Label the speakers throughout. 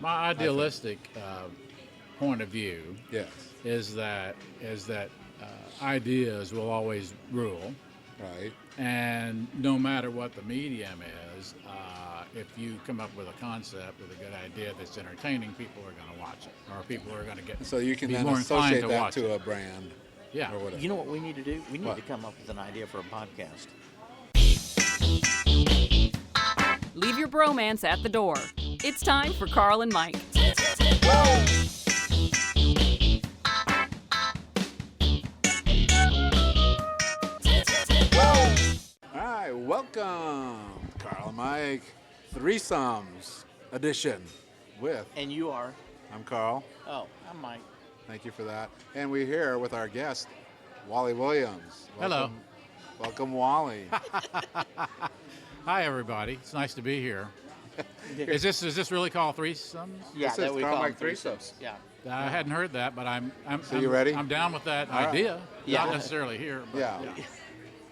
Speaker 1: My idealistic point of view
Speaker 2: Yes.
Speaker 1: is that ideas will always rule,
Speaker 2: Right.
Speaker 1: and no matter what the medium is, if you come up with a concept with a good idea that's entertaining, people are going to watch it, or people are going to get
Speaker 2: So you can
Speaker 1: be
Speaker 2: then
Speaker 1: more inclined
Speaker 2: associate
Speaker 1: to
Speaker 2: that
Speaker 1: watch
Speaker 2: to
Speaker 1: it.
Speaker 2: a brand.
Speaker 1: Yeah.
Speaker 2: Or whatever.
Speaker 3: You know what we need to do? We need
Speaker 2: What?
Speaker 3: to come up with an idea for a podcast.
Speaker 4: Leave your bromance at the door. It's time for Carl and Mike.
Speaker 2: All right, welcome, Carl and Mike, threesomes edition with.
Speaker 3: And you are?
Speaker 2: I'm Carl.
Speaker 3: Oh, I'm Mike.
Speaker 2: Thank you for that. And we're here with our guest, Wally Williams.
Speaker 1: Hello.
Speaker 2: Welcome, Wally.
Speaker 1: Hi, everybody. It's nice to be here. Is this really called threesomes?
Speaker 3: Yeah,
Speaker 2: This
Speaker 3: that
Speaker 2: is
Speaker 3: we
Speaker 2: Carl
Speaker 3: call
Speaker 2: Mike
Speaker 3: them
Speaker 2: threesomes.
Speaker 3: Yeah.
Speaker 1: I hadn't heard that, but I'm
Speaker 2: So you ready?
Speaker 1: I'm down with that
Speaker 2: All right.
Speaker 1: idea.
Speaker 3: Yeah.
Speaker 1: Not necessarily here. But
Speaker 2: Yeah.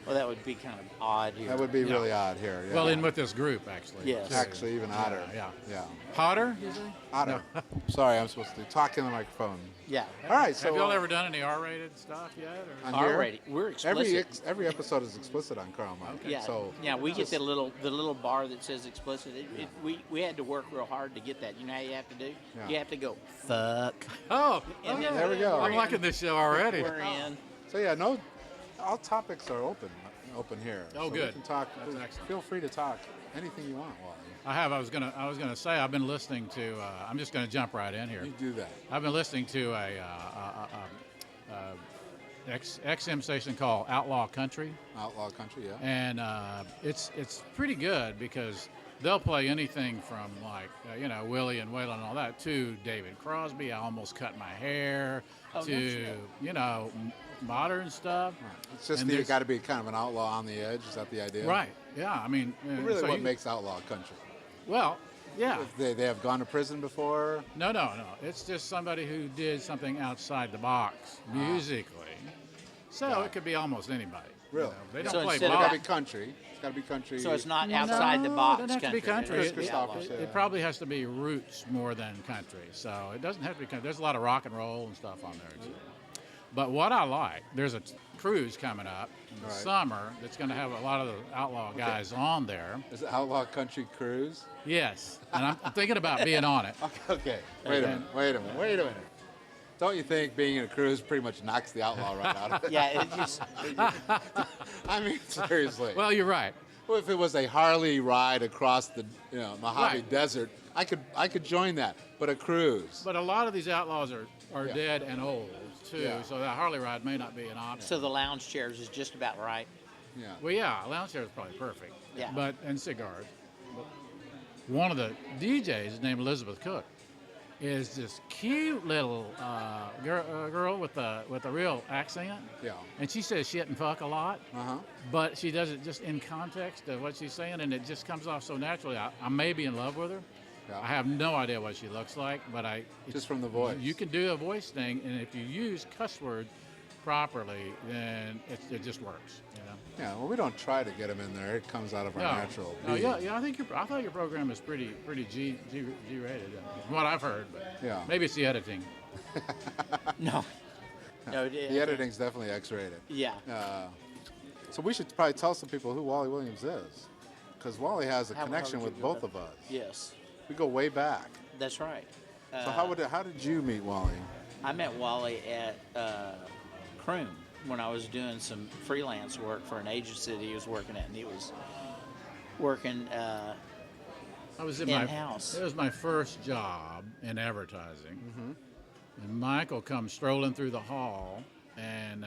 Speaker 3: Well, that would be kind of odd here.
Speaker 2: That would be really odd here. Yeah.
Speaker 1: Well, in with this group, actually.
Speaker 3: Yes.
Speaker 1: too.
Speaker 2: Actually, even odder.
Speaker 1: Yeah. Hotter, you say?
Speaker 2: Odder. Sorry, I'm supposed to talk in the microphone.
Speaker 3: Yeah.
Speaker 2: All right, so
Speaker 1: Have y'all ever done any R-rated stuff yet? Or?
Speaker 2: on here,
Speaker 3: Already. We're explicit.
Speaker 2: every episode is explicit on Carl Mike.
Speaker 3: Yeah.
Speaker 2: So
Speaker 3: yeah, we get the little bar that says explicit. We had to work real hard to get that. You know how you have to do?
Speaker 2: Yeah.
Speaker 3: You have to go fuck.
Speaker 1: Oh,
Speaker 3: And
Speaker 1: yeah.
Speaker 3: then
Speaker 2: There we go.
Speaker 1: I'm liking this show already.
Speaker 3: We're in.
Speaker 2: So yeah, no, all topics are open here.
Speaker 1: Oh,
Speaker 2: so
Speaker 1: good.
Speaker 2: We can talk.
Speaker 1: That's excellent.
Speaker 2: Feel free to talk anything you want, Wally.
Speaker 1: I was gonna say I've been listening to. I'm just gonna jump right in here.
Speaker 2: You do that.
Speaker 1: I've been listening to a XM station called Outlaw Country,
Speaker 2: Outlaw country, yeah.
Speaker 1: and it's pretty good because they'll play anything from like Willie and Waylon and all that to David Crosby. I almost cut my hair
Speaker 3: Oh, no
Speaker 1: to
Speaker 3: shit.
Speaker 1: modern stuff.
Speaker 2: Right. It's just
Speaker 1: And
Speaker 2: you
Speaker 1: there's-
Speaker 2: got to be kind of an outlaw on the edge. Is that the idea?
Speaker 1: Right. Yeah. I mean,
Speaker 2: But really,
Speaker 1: so
Speaker 2: what
Speaker 1: you-
Speaker 2: makes outlaw country?
Speaker 1: well, yeah.
Speaker 2: If they have gone to prison before.
Speaker 1: No. It's just somebody who did something outside the box musically. So
Speaker 2: Got it.
Speaker 1: it could be almost anybody.
Speaker 2: Really?
Speaker 1: They don't
Speaker 3: So
Speaker 1: play
Speaker 3: instead
Speaker 2: It's
Speaker 3: of
Speaker 2: got
Speaker 1: box.
Speaker 2: to be country. It's got to be country.
Speaker 3: So it's not
Speaker 1: No,
Speaker 3: outside the box
Speaker 1: it doesn't have to be country.
Speaker 2: Chris
Speaker 1: It-
Speaker 2: Christopher's,
Speaker 1: it, it probably has to be roots more than country. So it doesn't have to be country. There's a lot of rock and roll and stuff on there too. But what I like, there's a cruise coming up in the
Speaker 2: Right.
Speaker 1: summer that's going to have a lot of the outlaw guys on there.
Speaker 2: Is it Outlaw Country Cruise?
Speaker 1: Yes, and I'm thinking about being on it.
Speaker 2: Okay. Wait a minute. Don't you think being in a cruise pretty much knocks the outlaw right out of it?
Speaker 3: Yeah, it just.
Speaker 2: I mean, seriously.
Speaker 1: Well, you're right.
Speaker 2: Well, if it was a Harley ride across the Mojave
Speaker 1: Right.
Speaker 2: Desert, I could join that. But a cruise.
Speaker 1: But a lot of these outlaws are
Speaker 2: Yeah.
Speaker 1: dead and old too,
Speaker 2: Yeah.
Speaker 1: so that Harley ride may not be an option.
Speaker 3: So the lounge chairs is just about right.
Speaker 2: Yeah.
Speaker 1: Well, yeah, a lounge chair is probably perfect.
Speaker 3: Yeah.
Speaker 1: But and cigars. But one of the DJs named Elizabeth Cook is this cute little girl with a real accent,
Speaker 2: Yeah.
Speaker 1: and she says shit and fuck a lot,
Speaker 2: Uh-huh.
Speaker 1: but she does it just in context of what she's saying, and it just comes off so naturally. I may be in love with her.
Speaker 2: Yeah.
Speaker 1: I have no idea what she looks like, but
Speaker 2: Just from the voice.
Speaker 1: You can do a voice thing, and if you use cuss words properly, then it just works.
Speaker 2: Yeah, well, we don't try to get them in there. It comes out of our natural
Speaker 1: No,
Speaker 2: being.
Speaker 1: yeah. I thought your program is pretty G rated, from what I've heard. But
Speaker 2: Yeah.
Speaker 1: maybe it's the editing.
Speaker 3: No. No,
Speaker 2: The editing's definitely X-rated.
Speaker 3: Yeah.
Speaker 2: So we should probably tell some people who Wally Williams is, because Wally has a
Speaker 3: How
Speaker 2: connection
Speaker 3: would
Speaker 2: with
Speaker 3: you go
Speaker 2: both of us.
Speaker 3: Yes,
Speaker 2: We go way back.
Speaker 3: that's right.
Speaker 2: So how did you meet Wally?
Speaker 3: I met Wally at Croom when I was doing some freelance work for an agency that he was working at, and he was working.
Speaker 1: I was
Speaker 3: In-house.
Speaker 1: It was my first job in advertising, and Michael comes strolling through the hall, and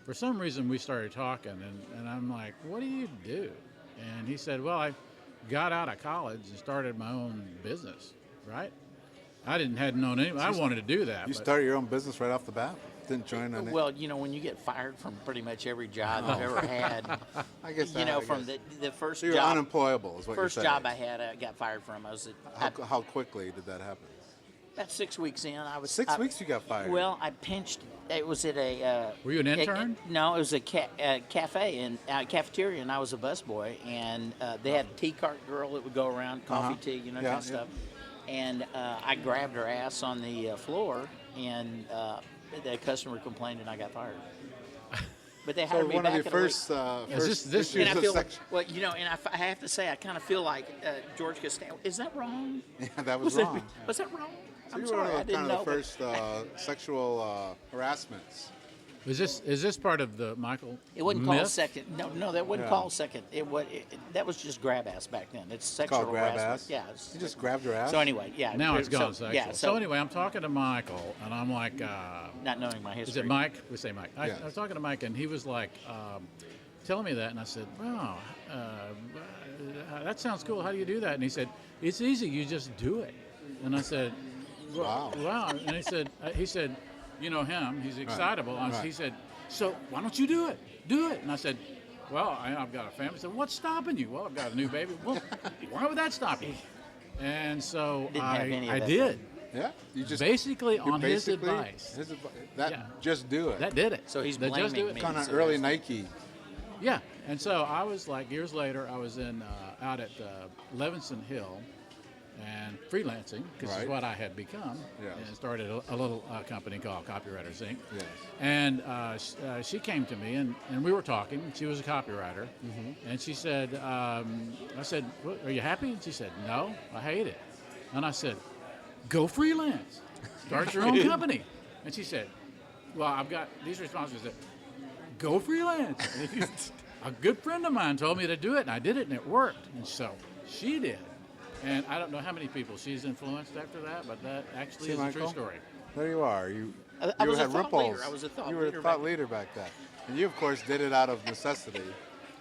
Speaker 1: for some reason we started talking, and I'm like, "What do you do?" And he said, "Well, I got out of college and started my own business." Right? hadn't known anyone. I wanted to do that.
Speaker 2: You
Speaker 1: but-
Speaker 2: started your own business right off the bat? Didn't join on it?
Speaker 3: Well, when you get fired from pretty much every job you've ever had,
Speaker 2: I guess
Speaker 3: from the first
Speaker 2: So you're
Speaker 3: job,
Speaker 2: unemployable is what
Speaker 3: first
Speaker 2: you're saying.
Speaker 3: job I had, I got fired from. I was
Speaker 2: How quickly did that happen?
Speaker 3: about 6 weeks in. I was
Speaker 2: 6 weeks you got fired?
Speaker 3: Well, I pinched. It was at a.
Speaker 1: Were you an intern?
Speaker 3: No, it was a cafe and cafeteria, and I was a busboy. And they had a tea cart girl that would go around, coffee, tea,
Speaker 2: Yeah,
Speaker 3: kind of
Speaker 2: yeah.
Speaker 3: stuff. and I grabbed her ass on the floor, and the customer complained, and I got fired. But they hired
Speaker 2: So
Speaker 3: me
Speaker 2: one
Speaker 3: back
Speaker 2: of the
Speaker 3: in a week.
Speaker 2: first,
Speaker 1: this-
Speaker 2: issues
Speaker 3: And I
Speaker 2: of
Speaker 3: feel
Speaker 2: sex-
Speaker 3: well, you know, and I have to say, I kind of feel like George Costanza. Is that wrong?
Speaker 2: Yeah, that was
Speaker 3: that-
Speaker 2: wrong.
Speaker 3: Was that wrong?
Speaker 2: So
Speaker 3: I'm
Speaker 2: you
Speaker 3: sorry,
Speaker 2: were
Speaker 3: I didn't
Speaker 2: kind
Speaker 3: know.
Speaker 2: of the first sexual harassments.
Speaker 1: Is this part of the Michael?
Speaker 3: It wasn't called
Speaker 1: myth?
Speaker 3: second. No, that wasn't
Speaker 2: Yeah.
Speaker 3: called second. That was just grab ass back then. It's sexual
Speaker 2: Called grab
Speaker 3: harassment.
Speaker 2: ass?
Speaker 3: Yeah.
Speaker 2: You just grabbed her ass?
Speaker 3: So anyway, yeah.
Speaker 1: Now it's gone
Speaker 3: so,
Speaker 1: sexual.
Speaker 3: Yeah.
Speaker 1: So anyway, I'm talking to Michael, and I'm like,
Speaker 3: not knowing my
Speaker 1: is
Speaker 3: history.
Speaker 1: it Mike? We say Mike.
Speaker 2: Yes.
Speaker 1: I was talking to Mike, and he was like, telling me that, and I said, wow, that sounds cool. How do you do that? And he said, it's easy. You just do it. And I said,
Speaker 2: Wow.
Speaker 1: wow. And he said, you know him. He's excitable. And
Speaker 2: Right.
Speaker 1: he said, so why don't you do it? Do it. And I said, well, I've got a family. He said, what's stopping you? Well, I've got a new baby. Well, why would that stop you? And so
Speaker 3: Didn't have any of
Speaker 1: I
Speaker 3: that
Speaker 1: did.
Speaker 2: Yeah. You just
Speaker 1: Basically on his
Speaker 2: basically-
Speaker 1: advice. Yeah.
Speaker 2: Just do it.
Speaker 1: That did it.
Speaker 3: So he's
Speaker 1: That just do
Speaker 3: blaming
Speaker 1: it.
Speaker 3: me.
Speaker 2: Kind of
Speaker 3: So
Speaker 2: early
Speaker 3: that's-
Speaker 2: Nike.
Speaker 1: Yeah, and so I was like, years later, I was in out at Levinson Hill and freelancing, because
Speaker 2: Right.
Speaker 1: it's what I had become,
Speaker 2: Yes.
Speaker 1: and started a little company called Copywriters Inc.
Speaker 2: Yes.
Speaker 1: And she came to me, and we were talking. She was a copywriter, and she said, I said, "What, are you happy? And she said, no, I hate it. And I said, go freelance, start your own company. And she said, well, I've got these responsibilities. Go freelance. A good friend of mine told me to do it, and I did it, and it worked. And so she did. And I don't know how many people she's influenced after that, but that actually
Speaker 2: See,
Speaker 1: is a true
Speaker 2: Michael?
Speaker 1: story.
Speaker 2: There you are. You
Speaker 3: I was a
Speaker 2: had
Speaker 3: thought
Speaker 2: ripples.
Speaker 3: leader. I was a thought
Speaker 2: You were
Speaker 3: leader
Speaker 2: a thought
Speaker 3: back-
Speaker 2: leader back then. And you, of course, did it out of necessity.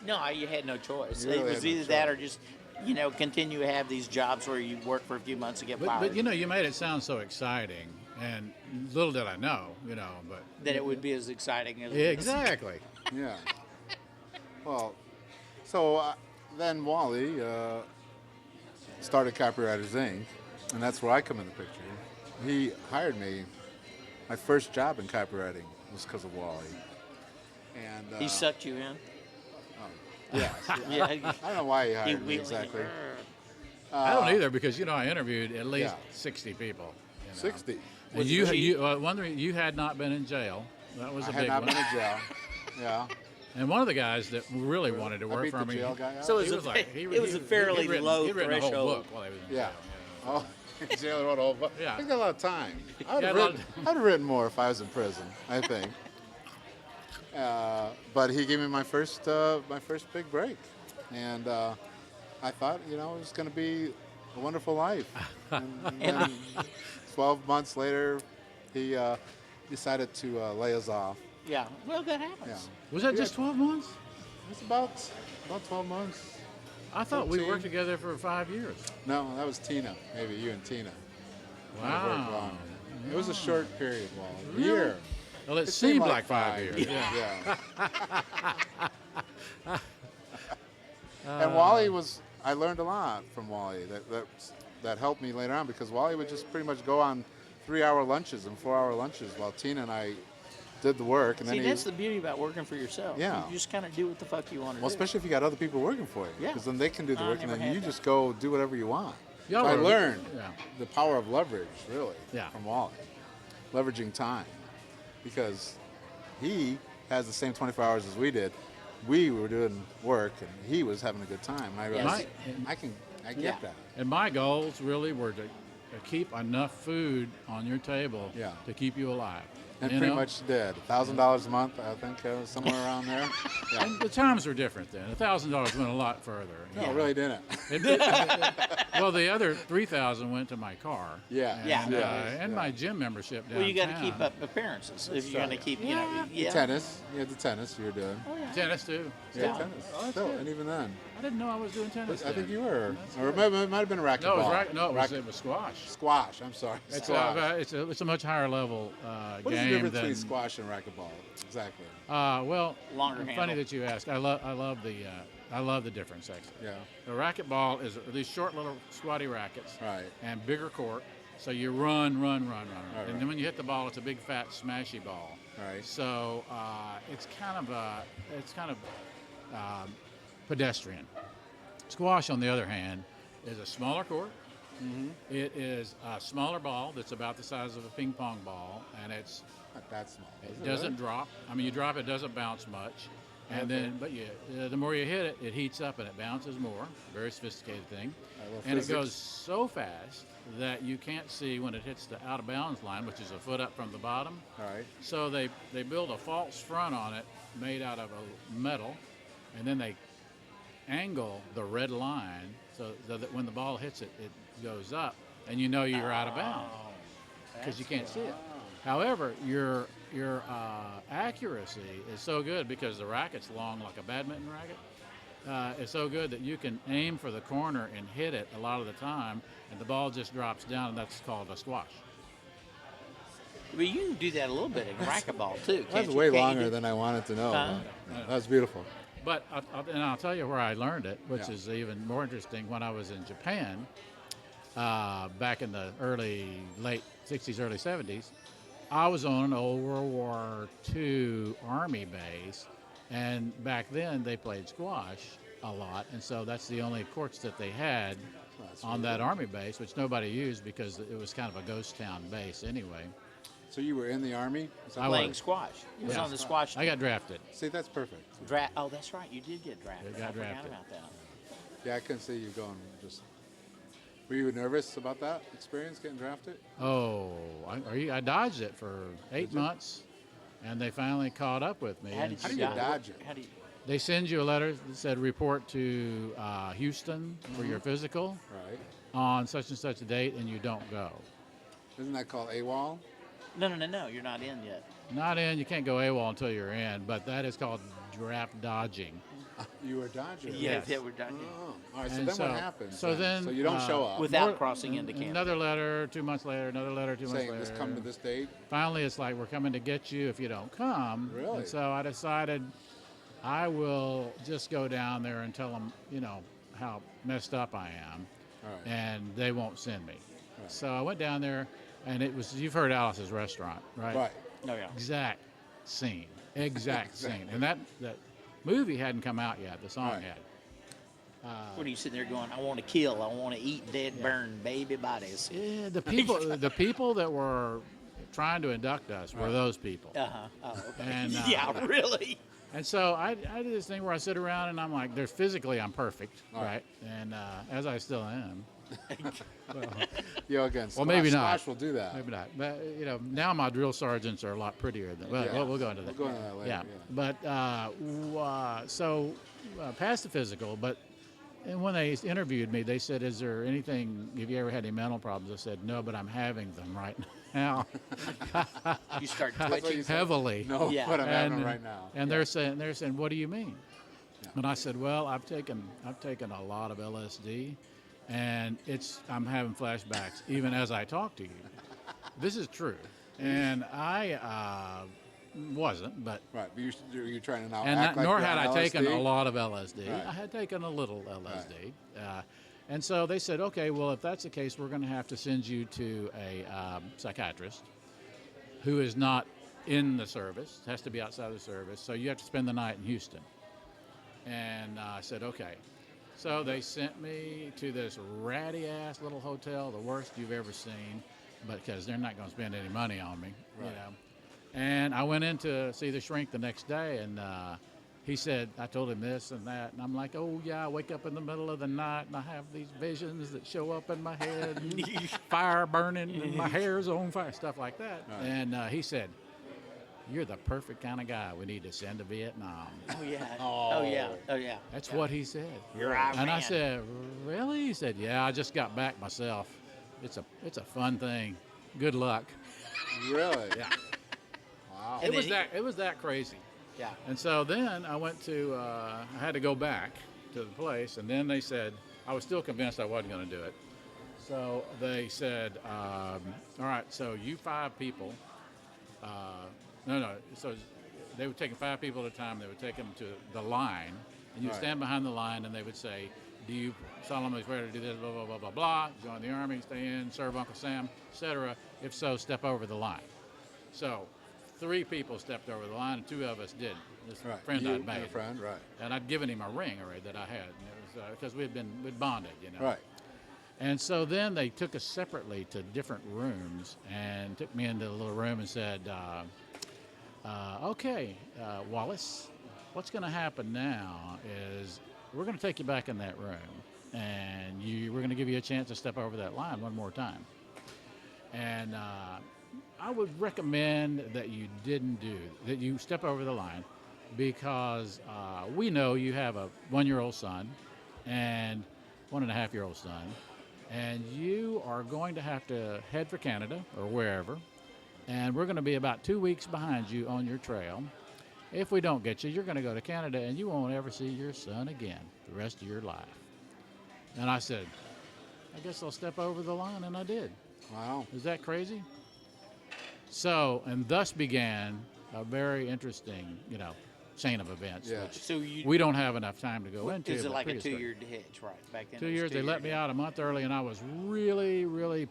Speaker 3: No, you had no choice.
Speaker 2: You really
Speaker 3: It was
Speaker 2: had no
Speaker 3: either that or
Speaker 2: choice.
Speaker 3: just, continue to have these jobs where you work for a few months and get fired.
Speaker 1: But you made it sound so exciting, and little did I know, but
Speaker 3: that it would be as exciting as
Speaker 1: yeah, exactly.
Speaker 2: Yeah. Well, so then Wally started Copywriters Inc., and that's where I come in the picture. He hired me. My first job in copywriting was because of Wally. And
Speaker 3: he sucked you in.
Speaker 2: yeah,
Speaker 3: Yeah.
Speaker 2: I don't know why he
Speaker 3: He
Speaker 2: hired me
Speaker 3: really-
Speaker 2: exactly.
Speaker 1: I don't either, because I interviewed at least
Speaker 2: Yeah.
Speaker 1: 60 people.
Speaker 2: 60.
Speaker 1: And you had not been in jail. That was
Speaker 2: I
Speaker 1: a
Speaker 2: had
Speaker 1: big
Speaker 2: not
Speaker 1: one.
Speaker 2: been in jail. Yeah.
Speaker 1: And one of the guys that really wanted to
Speaker 2: I
Speaker 1: work
Speaker 2: beat
Speaker 1: for
Speaker 2: the
Speaker 1: me.
Speaker 2: jail guy out.
Speaker 3: So
Speaker 1: He was like,
Speaker 3: it was a fairly low
Speaker 1: he'd written a whole
Speaker 3: threshold.
Speaker 1: book while he was in
Speaker 2: Yeah.
Speaker 1: jail.
Speaker 2: Oh, jail wrote a whole book.
Speaker 1: Yeah.
Speaker 2: He got a lot of time. I'd
Speaker 1: Yeah,
Speaker 2: have,
Speaker 1: a lot
Speaker 2: written, written more if I was in prison, I think. But he gave me my first big break, and I thought, it was going to be a wonderful life. And then 12 months later, he decided to lay us off.
Speaker 3: Yeah. Well, that
Speaker 2: Yeah.
Speaker 3: happens.
Speaker 1: Was that
Speaker 2: Yeah.
Speaker 1: just 12 months?
Speaker 2: It's about 12 months.
Speaker 1: I thought we
Speaker 2: 14.
Speaker 1: worked together for 5 years.
Speaker 2: No, that was Tina. Maybe you and Tina.
Speaker 1: Wow.
Speaker 2: It was a short period, Wally. A
Speaker 1: Really?
Speaker 2: year.
Speaker 1: Well, it
Speaker 2: seemed
Speaker 1: seemed like 5 years.
Speaker 2: Yeah. And Wally I learned a lot from Wally that helped me later on, because Wally would just pretty much go on 3-hour lunches and 4-hour lunches while Tina and I did the work. And
Speaker 3: See,
Speaker 2: then
Speaker 3: that's the beauty about working for yourself.
Speaker 2: Yeah.
Speaker 3: You just kind of do what the fuck you want to
Speaker 2: well,
Speaker 3: do.
Speaker 2: especially if you got other people working for you,
Speaker 3: Yeah.
Speaker 2: because then they can do the
Speaker 3: I
Speaker 2: work, and
Speaker 3: never
Speaker 2: then
Speaker 3: had
Speaker 2: you
Speaker 3: that.
Speaker 2: just go do whatever you want.
Speaker 1: Y'all
Speaker 2: So I
Speaker 1: were-
Speaker 2: learned
Speaker 1: yeah.
Speaker 2: the power of leverage, really,
Speaker 1: Yeah.
Speaker 2: from Wally. Leveraging time, because he has the same 24 hours as we did. We were doing work, and he was having a good time. And I realized, I get
Speaker 3: Yeah.
Speaker 2: that.
Speaker 1: And my goals really were to keep enough food on your table
Speaker 2: Yeah.
Speaker 1: to keep you alive.
Speaker 2: And
Speaker 1: You
Speaker 2: pretty
Speaker 1: know?
Speaker 2: much did. $1,000 a month, I think, somewhere around there. Yeah.
Speaker 1: And the times were different then. $1,000 went a lot further.
Speaker 2: No, it really didn't.
Speaker 1: Well, the other $3,000 went to my car.
Speaker 2: Yeah.
Speaker 1: And,
Speaker 3: Yeah.
Speaker 1: and my gym membership downtown.
Speaker 3: Well, you got to keep up appearances if you're going to keep,
Speaker 1: Yeah.
Speaker 2: Tennis. You had the tennis you were doing.
Speaker 1: Tennis too.
Speaker 2: Yeah,
Speaker 3: Still.
Speaker 2: tennis.
Speaker 1: Oh, that's
Speaker 2: Still,
Speaker 1: good.
Speaker 2: and even then.
Speaker 1: I didn't know I was doing tennis.
Speaker 2: I think
Speaker 1: then.
Speaker 2: you were.
Speaker 1: That's
Speaker 2: Or it might have been a racquetball.
Speaker 1: No, it was
Speaker 2: Racket-
Speaker 1: it was squash.
Speaker 2: Squash, I'm sorry.
Speaker 1: It's
Speaker 2: Squash.
Speaker 1: it's a much higher level
Speaker 2: What is the
Speaker 1: game
Speaker 2: difference
Speaker 1: than.
Speaker 2: between squash and racquetball? Exactly.
Speaker 1: Well,
Speaker 3: Longer
Speaker 1: funny
Speaker 3: handle.
Speaker 1: that you ask. I love the difference actually.
Speaker 2: Yeah.
Speaker 1: The racquetball is these short little squatty rackets.
Speaker 2: Right.
Speaker 1: And bigger court. So you run.
Speaker 2: Right,
Speaker 1: And then when you hit the ball, it's a big fat smashy ball.
Speaker 2: Right.
Speaker 1: So it's kind of pedestrian. Squash, on the other hand, is a smaller court, It is a smaller ball that's about the size of a ping pong ball, and it's
Speaker 2: Not that small.
Speaker 1: it doesn't drop. I mean, you drop it, doesn't bounce much, and
Speaker 2: Okay.
Speaker 1: then the more you hit it, it heats up and it bounces more. Very sophisticated thing,
Speaker 2: little
Speaker 1: and it
Speaker 2: physics.
Speaker 1: goes so fast that you can't see when it hits the out of bounds line, which is a foot up from the bottom.
Speaker 2: All right.
Speaker 1: So they build a false front on it made out of a metal, and then they angle the red line so that when the ball hits it, it goes up, and you know you're out of bounds because you can't see it. However, your accuracy is so good because the racket's long like a badminton racket. It's so good that you can aim for the corner and hit it a lot of the time, and the ball just drops down, and that's called a squash.
Speaker 3: Well, you can do that a little bit in racquetball too.
Speaker 2: That's way longer than I wanted to know.
Speaker 3: Huh?
Speaker 2: That was beautiful.
Speaker 1: But I'll tell you where I learned it, which is even more interesting. When I was in Japan, back in the late 60s, early 70s, I was on an old World War II Army base, and back then they played squash a lot, and so that's the only courts that they had on that Army base, which nobody used because it was kind of a ghost town base anyway.
Speaker 2: So you were in the Army? Is that
Speaker 1: I
Speaker 3: Playing
Speaker 1: was.
Speaker 3: squash. He was
Speaker 1: Yeah.
Speaker 3: on the squash
Speaker 1: I got drafted.
Speaker 2: See, that's perfect.
Speaker 3: Oh, that's right. You did get drafted.
Speaker 1: You got
Speaker 3: I forgot
Speaker 1: drafted.
Speaker 3: about that.
Speaker 2: Yeah, I couldn't see you going just. Were you nervous about that experience, getting drafted?
Speaker 1: Oh, I dodged it for 8 months, and they finally caught up with me.
Speaker 3: How
Speaker 1: and
Speaker 3: did
Speaker 2: How do
Speaker 3: you
Speaker 2: you
Speaker 3: die?
Speaker 2: dodge it?
Speaker 3: How do you?
Speaker 1: They send you a letter that said report to Houston for your physical
Speaker 2: Right.
Speaker 1: on such and such a date, and you don't go.
Speaker 2: Isn't that called AWOL?
Speaker 3: No. You're not in yet.
Speaker 1: Not in, you can't go AWOL until you're in, but that is called draft dodging.
Speaker 2: You were dodging.
Speaker 3: Yeah,
Speaker 1: Yes.
Speaker 3: yeah, we're done.
Speaker 2: Oh, all right. So
Speaker 1: And
Speaker 2: then what happens?
Speaker 1: So then
Speaker 2: So you don't show up.
Speaker 3: Without crossing into camp.
Speaker 1: Another letter, 2 months later, another letter, 2 months
Speaker 2: saying
Speaker 1: later.
Speaker 2: just come to this date.
Speaker 1: Finally, it's like, we're coming to get you if you don't come.
Speaker 2: Really?
Speaker 1: And so I decided I will just go down there and tell them, how messed up I am,
Speaker 2: All right.
Speaker 1: and they won't send me.
Speaker 2: Right.
Speaker 1: So I went down there, and it was, you've heard Alice's Restaurant, right?
Speaker 2: Right.
Speaker 3: No, yeah.
Speaker 1: Exact scene. Exact scene. And that movie hadn't come out yet, the song
Speaker 2: Right.
Speaker 1: had.
Speaker 3: What are you sitting there going? I want to kill. I want to eat dead, burned baby bodies.
Speaker 1: Yeah, the people that were trying to induct us were those people.
Speaker 3: Uh huh. Oh, okay.
Speaker 1: And,
Speaker 3: yeah, really.
Speaker 1: And so I did this thing where I sit around and I'm like, physically I'm perfect,
Speaker 2: Right.
Speaker 1: right? And as I still am.
Speaker 2: Again,
Speaker 1: Well, maybe not.
Speaker 2: Squash will do that.
Speaker 1: Maybe not. But, now my drill sergeants are a lot prettier than, well,
Speaker 2: Yeah.
Speaker 1: we'll go into that.
Speaker 2: We'll go into that later.
Speaker 1: Yeah. But, past the physical, and when they interviewed me, they said, have you ever had any mental problems? I said, no, but I'm having them right now.
Speaker 3: You start
Speaker 2: That's what
Speaker 3: twitching.
Speaker 2: you said.
Speaker 1: Heavily.
Speaker 2: No,
Speaker 3: Yeah.
Speaker 2: but I'm having them right now.
Speaker 1: And they're saying, what do you mean? And I said, well, I've taken a lot of LSD, and I'm having flashbacks even as I talk to you. This is true, and I wasn't, but
Speaker 2: Right, but you're trying to now
Speaker 1: and
Speaker 2: act like
Speaker 1: nor
Speaker 2: you're
Speaker 1: had
Speaker 2: on
Speaker 1: I taken
Speaker 2: LSD?
Speaker 1: a lot of LSD.
Speaker 2: Right.
Speaker 1: I had taken a little LSD, and so they said, okay, well, if that's the case, we're going to have to send you to a psychiatrist who is not in the service, has to be outside the service, so you have to spend the night in Houston. And I said, okay. So they sent me to this ratty-ass little hotel, the worst you've ever seen, because they're not going to spend any money on me,
Speaker 2: Right.
Speaker 1: And I went in to see the shrink the next day, and he said, I told him this and that, and I'm like, oh, yeah, I wake up in the middle of the night, and I have these visions that show up in my head, and fire burning, and my hair's on fire, stuff like that.
Speaker 2: Right.
Speaker 1: And he said, you're the perfect kind of guy we need to send to Vietnam.
Speaker 3: Oh yeah. Oh yeah. Oh yeah.
Speaker 1: That's what he said.
Speaker 3: You're Iran.
Speaker 1: And I said, really? He said, yeah, I just got back myself. It's a fun thing. Good luck.
Speaker 2: Really?
Speaker 1: Yeah.
Speaker 2: Wow.
Speaker 3: And
Speaker 1: It was that crazy.
Speaker 3: Yeah.
Speaker 1: And so then I went to, I had to go back to the place, and then they said, I was still convinced I wasn't going to do it. So they said, all right, so you 5 people, so they were taking 5 people at a time, they would take them to the line, and you would
Speaker 2: Right.
Speaker 1: stand behind the line, and they would say, do you solemnly swear to do this, blah, blah, blah, blah, blah, join the Army, stay in, serve Uncle Sam, etc. If so, step over the line. So 3 people stepped over the line, and 2 of us did. This
Speaker 2: Right.
Speaker 1: friend
Speaker 2: You
Speaker 1: I'd
Speaker 2: and
Speaker 1: made.
Speaker 2: your friend, right.
Speaker 1: And I'd given him a ring already that I had, and it was because we'd bonded,
Speaker 2: Right.
Speaker 1: And so then they took us separately to different rooms and took me into a little room and said, okay, Wallace, what's going to happen now is we're going to take you back in that room, and we're going to give you a chance to step over that line one more time. And I would recommend that you that you step over the line, because we know you have a 1-year-old son and 1.5-year-old son, and you are going to have to head for Canada or wherever, and we're going to be about 2 weeks behind you on your trail. If we don't get you, you're going to go to Canada, and you won't ever see your son again the rest of your life. And I said, I guess I'll step over the line, and I did.
Speaker 2: Wow.
Speaker 1: Is that crazy? So, and thus began a very interesting, chain of events,
Speaker 2: Yeah.
Speaker 1: which
Speaker 3: So
Speaker 1: we don't have enough time to go into.
Speaker 3: Is it
Speaker 1: but
Speaker 3: like a
Speaker 1: pretty story.
Speaker 3: 2-year hitch, right? Back then.
Speaker 1: 2
Speaker 3: it was
Speaker 1: years. They
Speaker 3: 2
Speaker 1: let me
Speaker 3: year
Speaker 1: out a month early, and I was really, really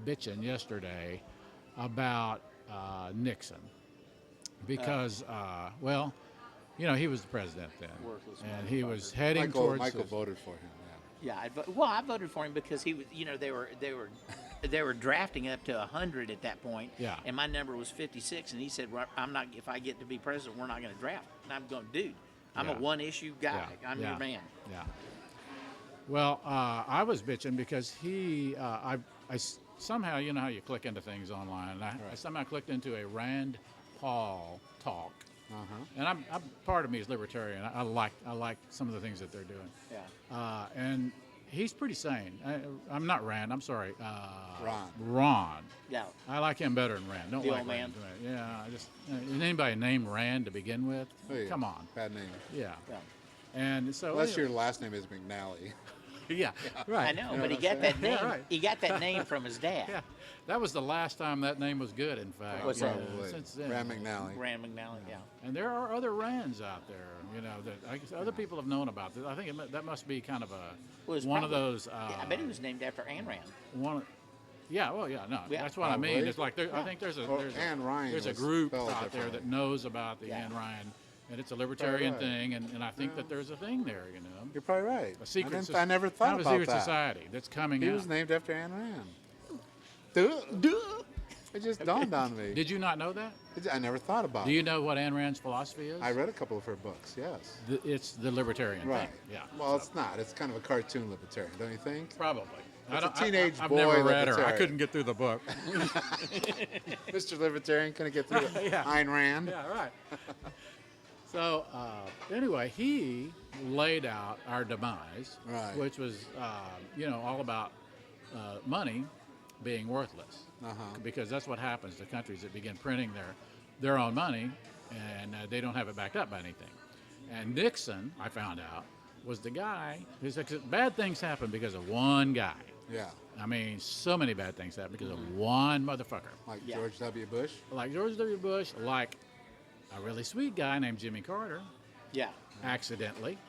Speaker 1: bitching yesterday about Nixon because, he was the president then,
Speaker 3: Worthless
Speaker 1: and he was
Speaker 3: motherfucker.
Speaker 1: heading
Speaker 2: Michael
Speaker 1: towards.
Speaker 2: voted for him.
Speaker 3: Yeah, I voted for him because he was. They were drafting up to 100 at that point.
Speaker 1: Yeah.
Speaker 3: And my number was 56, and he said, well, "I'm not. If I get to be president, we're not going to draft." And I'm going, dude, I'm
Speaker 1: Yeah.
Speaker 3: a one-issue guy.
Speaker 1: Yeah,
Speaker 3: I'm
Speaker 1: yeah,
Speaker 3: your man.
Speaker 1: Yeah. Well, I was bitching because somehow, you know how you click into things online, and I somehow clicked into a Rand Paul talk. And I'm part of me is libertarian. I like some of the things that they're doing.
Speaker 3: Yeah.
Speaker 1: And he's pretty sane. I'm not Rand. I'm sorry.
Speaker 2: Ron.
Speaker 1: Ron.
Speaker 3: Yeah.
Speaker 1: I like him better than Rand. Don't
Speaker 3: The
Speaker 1: like
Speaker 3: old
Speaker 1: Rand. Yeah. I just is anybody named Rand to begin with?
Speaker 2: Oh, yeah.
Speaker 1: Come on.
Speaker 2: Bad name.
Speaker 1: Yeah.
Speaker 3: Yeah.
Speaker 1: And so
Speaker 2: Unless your last name is McNally.
Speaker 1: yeah. Right.
Speaker 3: I know,
Speaker 2: You know
Speaker 3: but he
Speaker 2: what
Speaker 3: got
Speaker 2: I'm
Speaker 3: that
Speaker 2: saying?
Speaker 3: name.
Speaker 1: Yeah, right.
Speaker 3: He got that name from his dad.
Speaker 1: Yeah. That was the last time that name was good. In fact.
Speaker 3: What's that?
Speaker 2: Probably.
Speaker 1: Since then.
Speaker 2: Rand McNally.
Speaker 3: Rand McNally. Yeah.
Speaker 1: And there are other Rands out there, that I guess other people have known about. I think that must be kind of
Speaker 3: Well, it's
Speaker 1: one of
Speaker 3: probably-
Speaker 1: those.
Speaker 3: Yeah, I bet he was named after Ayn Rand.
Speaker 1: Well, yeah, no,
Speaker 3: Yeah.
Speaker 1: that's what I mean.
Speaker 2: Probably.
Speaker 1: It's like I think there's
Speaker 2: Or
Speaker 1: a
Speaker 2: Anne Ryan
Speaker 1: there's a
Speaker 2: was
Speaker 1: group
Speaker 2: spelled
Speaker 1: out there
Speaker 2: differently.
Speaker 1: that knows about the
Speaker 3: Yeah.
Speaker 1: Ayn Rand, and it's a libertarian
Speaker 2: Right.
Speaker 1: thing, and I think that there's a thing there,
Speaker 2: You're probably right.
Speaker 1: a secret.
Speaker 2: I never thought
Speaker 1: kind of a
Speaker 2: about
Speaker 1: secret
Speaker 2: that.
Speaker 1: society that's coming
Speaker 2: He
Speaker 1: out.
Speaker 2: was named after Ayn Rand. Duh. It just dawned on me.
Speaker 1: Did you not know that?
Speaker 2: I never thought about
Speaker 1: Do
Speaker 2: it.
Speaker 1: you know what Ayn Rand's philosophy is?
Speaker 2: I read a couple of her books, yes.
Speaker 1: It's the libertarian
Speaker 2: Right.
Speaker 1: thing. Yeah.
Speaker 2: Well, it's not. It's kind of a cartoon libertarian, don't you think?
Speaker 1: Probably.
Speaker 2: It's a teenage
Speaker 1: I've
Speaker 2: boy
Speaker 1: never read her. I
Speaker 2: libertarian.
Speaker 1: couldn't get through the book.
Speaker 2: Mr. Libertarian couldn't get through it.
Speaker 1: Yeah.
Speaker 2: Ayn Rand.
Speaker 1: Yeah, right. So anyway, he laid out our demise,
Speaker 2: Right.
Speaker 1: which was all about money being worthless, because that's what happens to countries that begin printing their own money, and they don't have it backed up by anything. And Nixon, I found out, was the guy. Bad things happen because of one guy.
Speaker 2: Yeah.
Speaker 1: I mean, so many bad things happen because of one motherfucker.
Speaker 2: Like
Speaker 3: Yeah.
Speaker 2: George W. Bush.
Speaker 1: Like George W. Bush, like a really sweet guy named Jimmy Carter,
Speaker 3: Yeah.
Speaker 1: accidentally.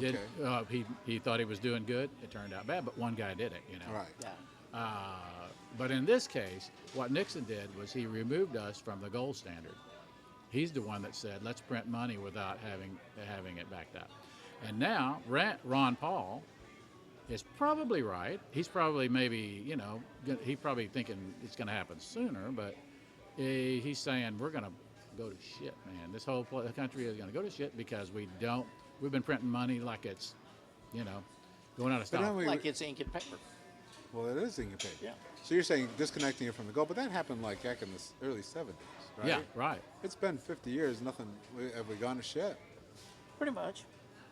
Speaker 2: Okay.
Speaker 1: He thought he was doing good. It turned out bad, but one guy did it,
Speaker 2: Right.
Speaker 3: Yeah.
Speaker 1: But in this case, what Nixon did was he removed us from the gold standard. He's the one that said, let's print money without having it backed up. And now Ron Paul is probably right. He's probably he's probably thinking it's going to happen sooner, but he's saying we're going to go to shit, man. This whole country is going to go to shit because we've been printing money like it's, going out of
Speaker 2: But
Speaker 1: style.
Speaker 2: then
Speaker 3: Like it's ink and paper.
Speaker 2: Well, it is ink
Speaker 3: Yeah.
Speaker 2: So you're saying disconnecting it from the gold, but that happened like back in the early 70s, right?
Speaker 1: Yeah, right.
Speaker 2: It's been 50 years. Nothing. Have we gone to shit?
Speaker 3: Pretty much.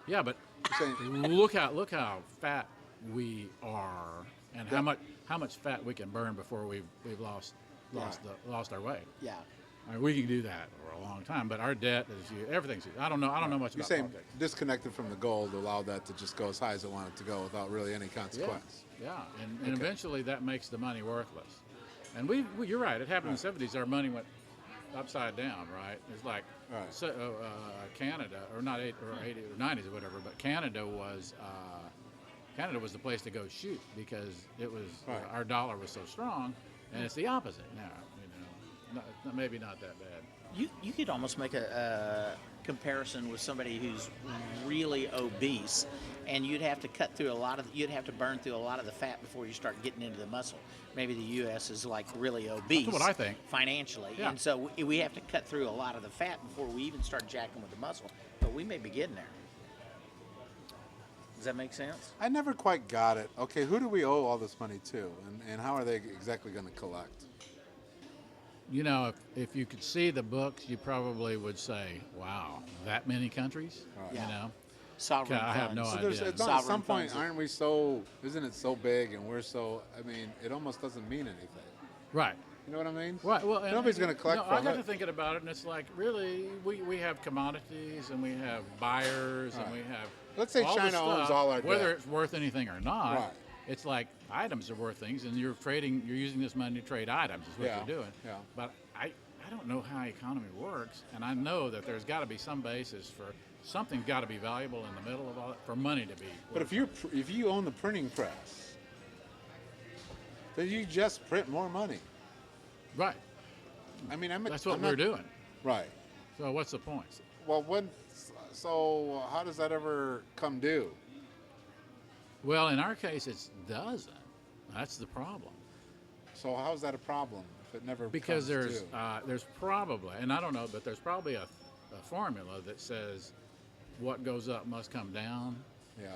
Speaker 1: Yeah, but
Speaker 2: You're saying
Speaker 1: look how fat we are, and how much fat we can burn before we've lost our way.
Speaker 3: Yeah.
Speaker 1: I mean, we can do that for a long time, but our debt is everything's. I don't know much
Speaker 2: you're
Speaker 1: about
Speaker 2: saying
Speaker 1: politics.
Speaker 2: disconnected from the gold allowed that to just go as high as it wanted to go without really any consequence.
Speaker 1: Yeah, and eventually that makes the money worthless. And you're right. It happened in the 70s. Our money went upside down, right? It's like
Speaker 2: Right.
Speaker 1: Canada, or not 80 or 90s or whatever, but Canada was the place to go shoot because it was
Speaker 2: Right.
Speaker 1: our dollar was so strong, and it's the opposite now. maybe not that bad.
Speaker 3: You could almost make a comparison with somebody who's really obese, and you'd have to burn through a lot of the fat before you start getting into the muscle. Maybe the U.S. is like really obese.
Speaker 1: That's what I think.
Speaker 3: Financially,
Speaker 1: Yeah.
Speaker 3: and so we have to cut through a lot of the fat before we even start jacking with the muscle. But we may be getting there. Does that make sense?
Speaker 2: I never quite got it. Okay, who do we owe all this money to, and how are they exactly going to collect?
Speaker 1: You know, if you could see the books, you probably would say, "Wow, that many countries."
Speaker 2: Right.
Speaker 1: You
Speaker 3: Yeah.
Speaker 1: know,
Speaker 3: Sovereign
Speaker 1: I have no
Speaker 3: funds.
Speaker 1: idea.
Speaker 2: At
Speaker 3: Sovereign
Speaker 2: some point,
Speaker 3: funds.
Speaker 2: aren't we so? Isn't it so big, and we're so? I mean, it almost doesn't mean anything.
Speaker 1: right.
Speaker 2: You know what I mean?
Speaker 1: Right. Well,
Speaker 2: Nobody's going to collect
Speaker 1: I
Speaker 2: from
Speaker 1: got
Speaker 2: it.
Speaker 1: to thinking about it, and it's like, really, we have commodities, and we have buyers, and
Speaker 2: Right.
Speaker 1: we have.
Speaker 2: Let's say
Speaker 1: all the
Speaker 2: China owns
Speaker 1: stuff,
Speaker 2: all our
Speaker 1: whether
Speaker 2: debt.
Speaker 1: it's worth anything or not.
Speaker 2: Right.
Speaker 1: It's like items are worth things, and you're using this money to trade items. Is what
Speaker 2: Yeah,
Speaker 1: you're doing.
Speaker 2: yeah.
Speaker 1: But I don't know how economy works, and I know that there's got to be some basis for something. Got to be valuable in the middle of all that for money to be.
Speaker 2: But if you own the printing press, then you just print more money.
Speaker 1: right,
Speaker 2: I mean,
Speaker 1: that's what
Speaker 2: I'm
Speaker 1: we're
Speaker 2: not-
Speaker 1: doing.
Speaker 2: Right.
Speaker 1: So what's the point?
Speaker 2: Well, so how does that ever come due?
Speaker 1: Well, in our case, it doesn't. That's the problem.
Speaker 2: So how's that a problem if it never
Speaker 1: Because
Speaker 2: comes due?
Speaker 1: there's probably, and I don't know, but there's probably a formula that says what goes up must come down.
Speaker 2: Yeah.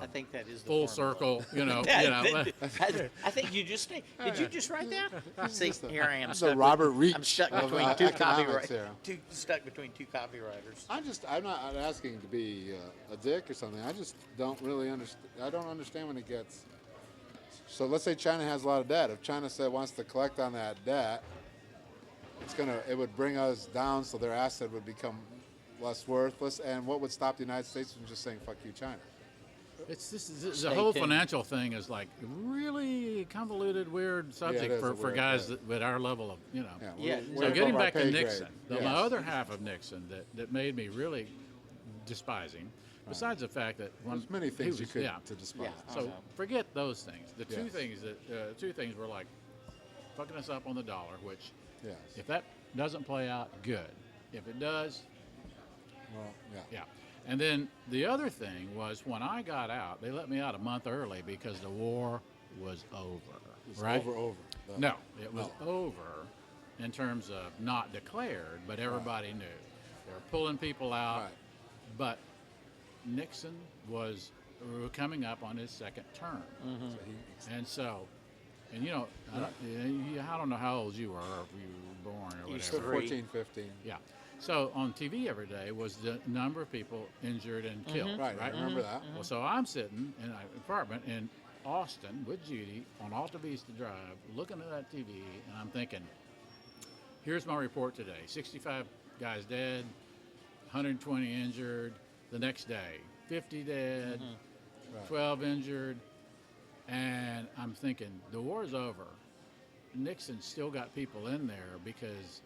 Speaker 3: I think that is the
Speaker 1: Full
Speaker 3: formula.
Speaker 1: circle, you know.
Speaker 3: I think you just did you just write that? See, here I am.
Speaker 2: the
Speaker 3: Stuck
Speaker 2: Robert
Speaker 3: I'm
Speaker 2: Reach
Speaker 3: stuck
Speaker 2: of,
Speaker 3: between two
Speaker 2: economics here.
Speaker 3: stuck between two copywriters.
Speaker 2: I'm not asking to be a dick or something. I just don't really understand. I don't understand when it gets. So let's say China has a lot of debt. If China wants to collect on that debt, it would bring us down, so their asset would become less worthless. And what would stop the United States from just saying "fuck you, China"?
Speaker 1: It's just the
Speaker 3: Stay
Speaker 1: whole
Speaker 3: tuned.
Speaker 1: financial thing is like really convoluted, weird subject
Speaker 2: is a
Speaker 1: for
Speaker 2: weird
Speaker 1: guys
Speaker 2: thing.
Speaker 1: at our level of, you know.
Speaker 3: Yeah,
Speaker 2: we're
Speaker 1: So
Speaker 2: above
Speaker 1: getting
Speaker 2: our
Speaker 1: back to
Speaker 2: pay grade.
Speaker 1: Nixon, the
Speaker 2: Yes.
Speaker 1: other half of Nixon that made me really despising, besides the fact that one,
Speaker 2: There's many
Speaker 1: he
Speaker 2: things you
Speaker 1: was-
Speaker 2: could
Speaker 1: yeah.
Speaker 2: to despise.
Speaker 3: Yeah.
Speaker 1: So forget those things. The two
Speaker 2: Yes.
Speaker 1: things two things were like fucking us up on the dollar, which
Speaker 2: Yes.
Speaker 1: if that doesn't play out, good. If it does,
Speaker 2: Well, yeah.
Speaker 1: yeah. And then the other thing was when I got out, they let me out a month early because the war was over.
Speaker 2: It's
Speaker 1: right?
Speaker 2: over.
Speaker 1: No, it was over in terms of not declared, but everybody knew. They were pulling people out.
Speaker 2: Right.
Speaker 1: But Nixon was coming up on his second term.
Speaker 2: So
Speaker 1: And so, and you know, I don't know how old you were, or if you were born or
Speaker 3: He's
Speaker 1: whatever.
Speaker 2: 14, 15.
Speaker 1: Yeah. So on TV every day was the number of people injured and killed.
Speaker 2: Right. I remember that.
Speaker 1: Well, so I'm sitting in an apartment in Austin with Judy on Alta Vista Drive, looking at that TV, and I'm thinking, here's my report today: 65 guys dead, 120 injured. The next day, 50 dead,
Speaker 2: Right.
Speaker 1: 12 injured, and I'm thinking the war's over. Nixon still got people in there because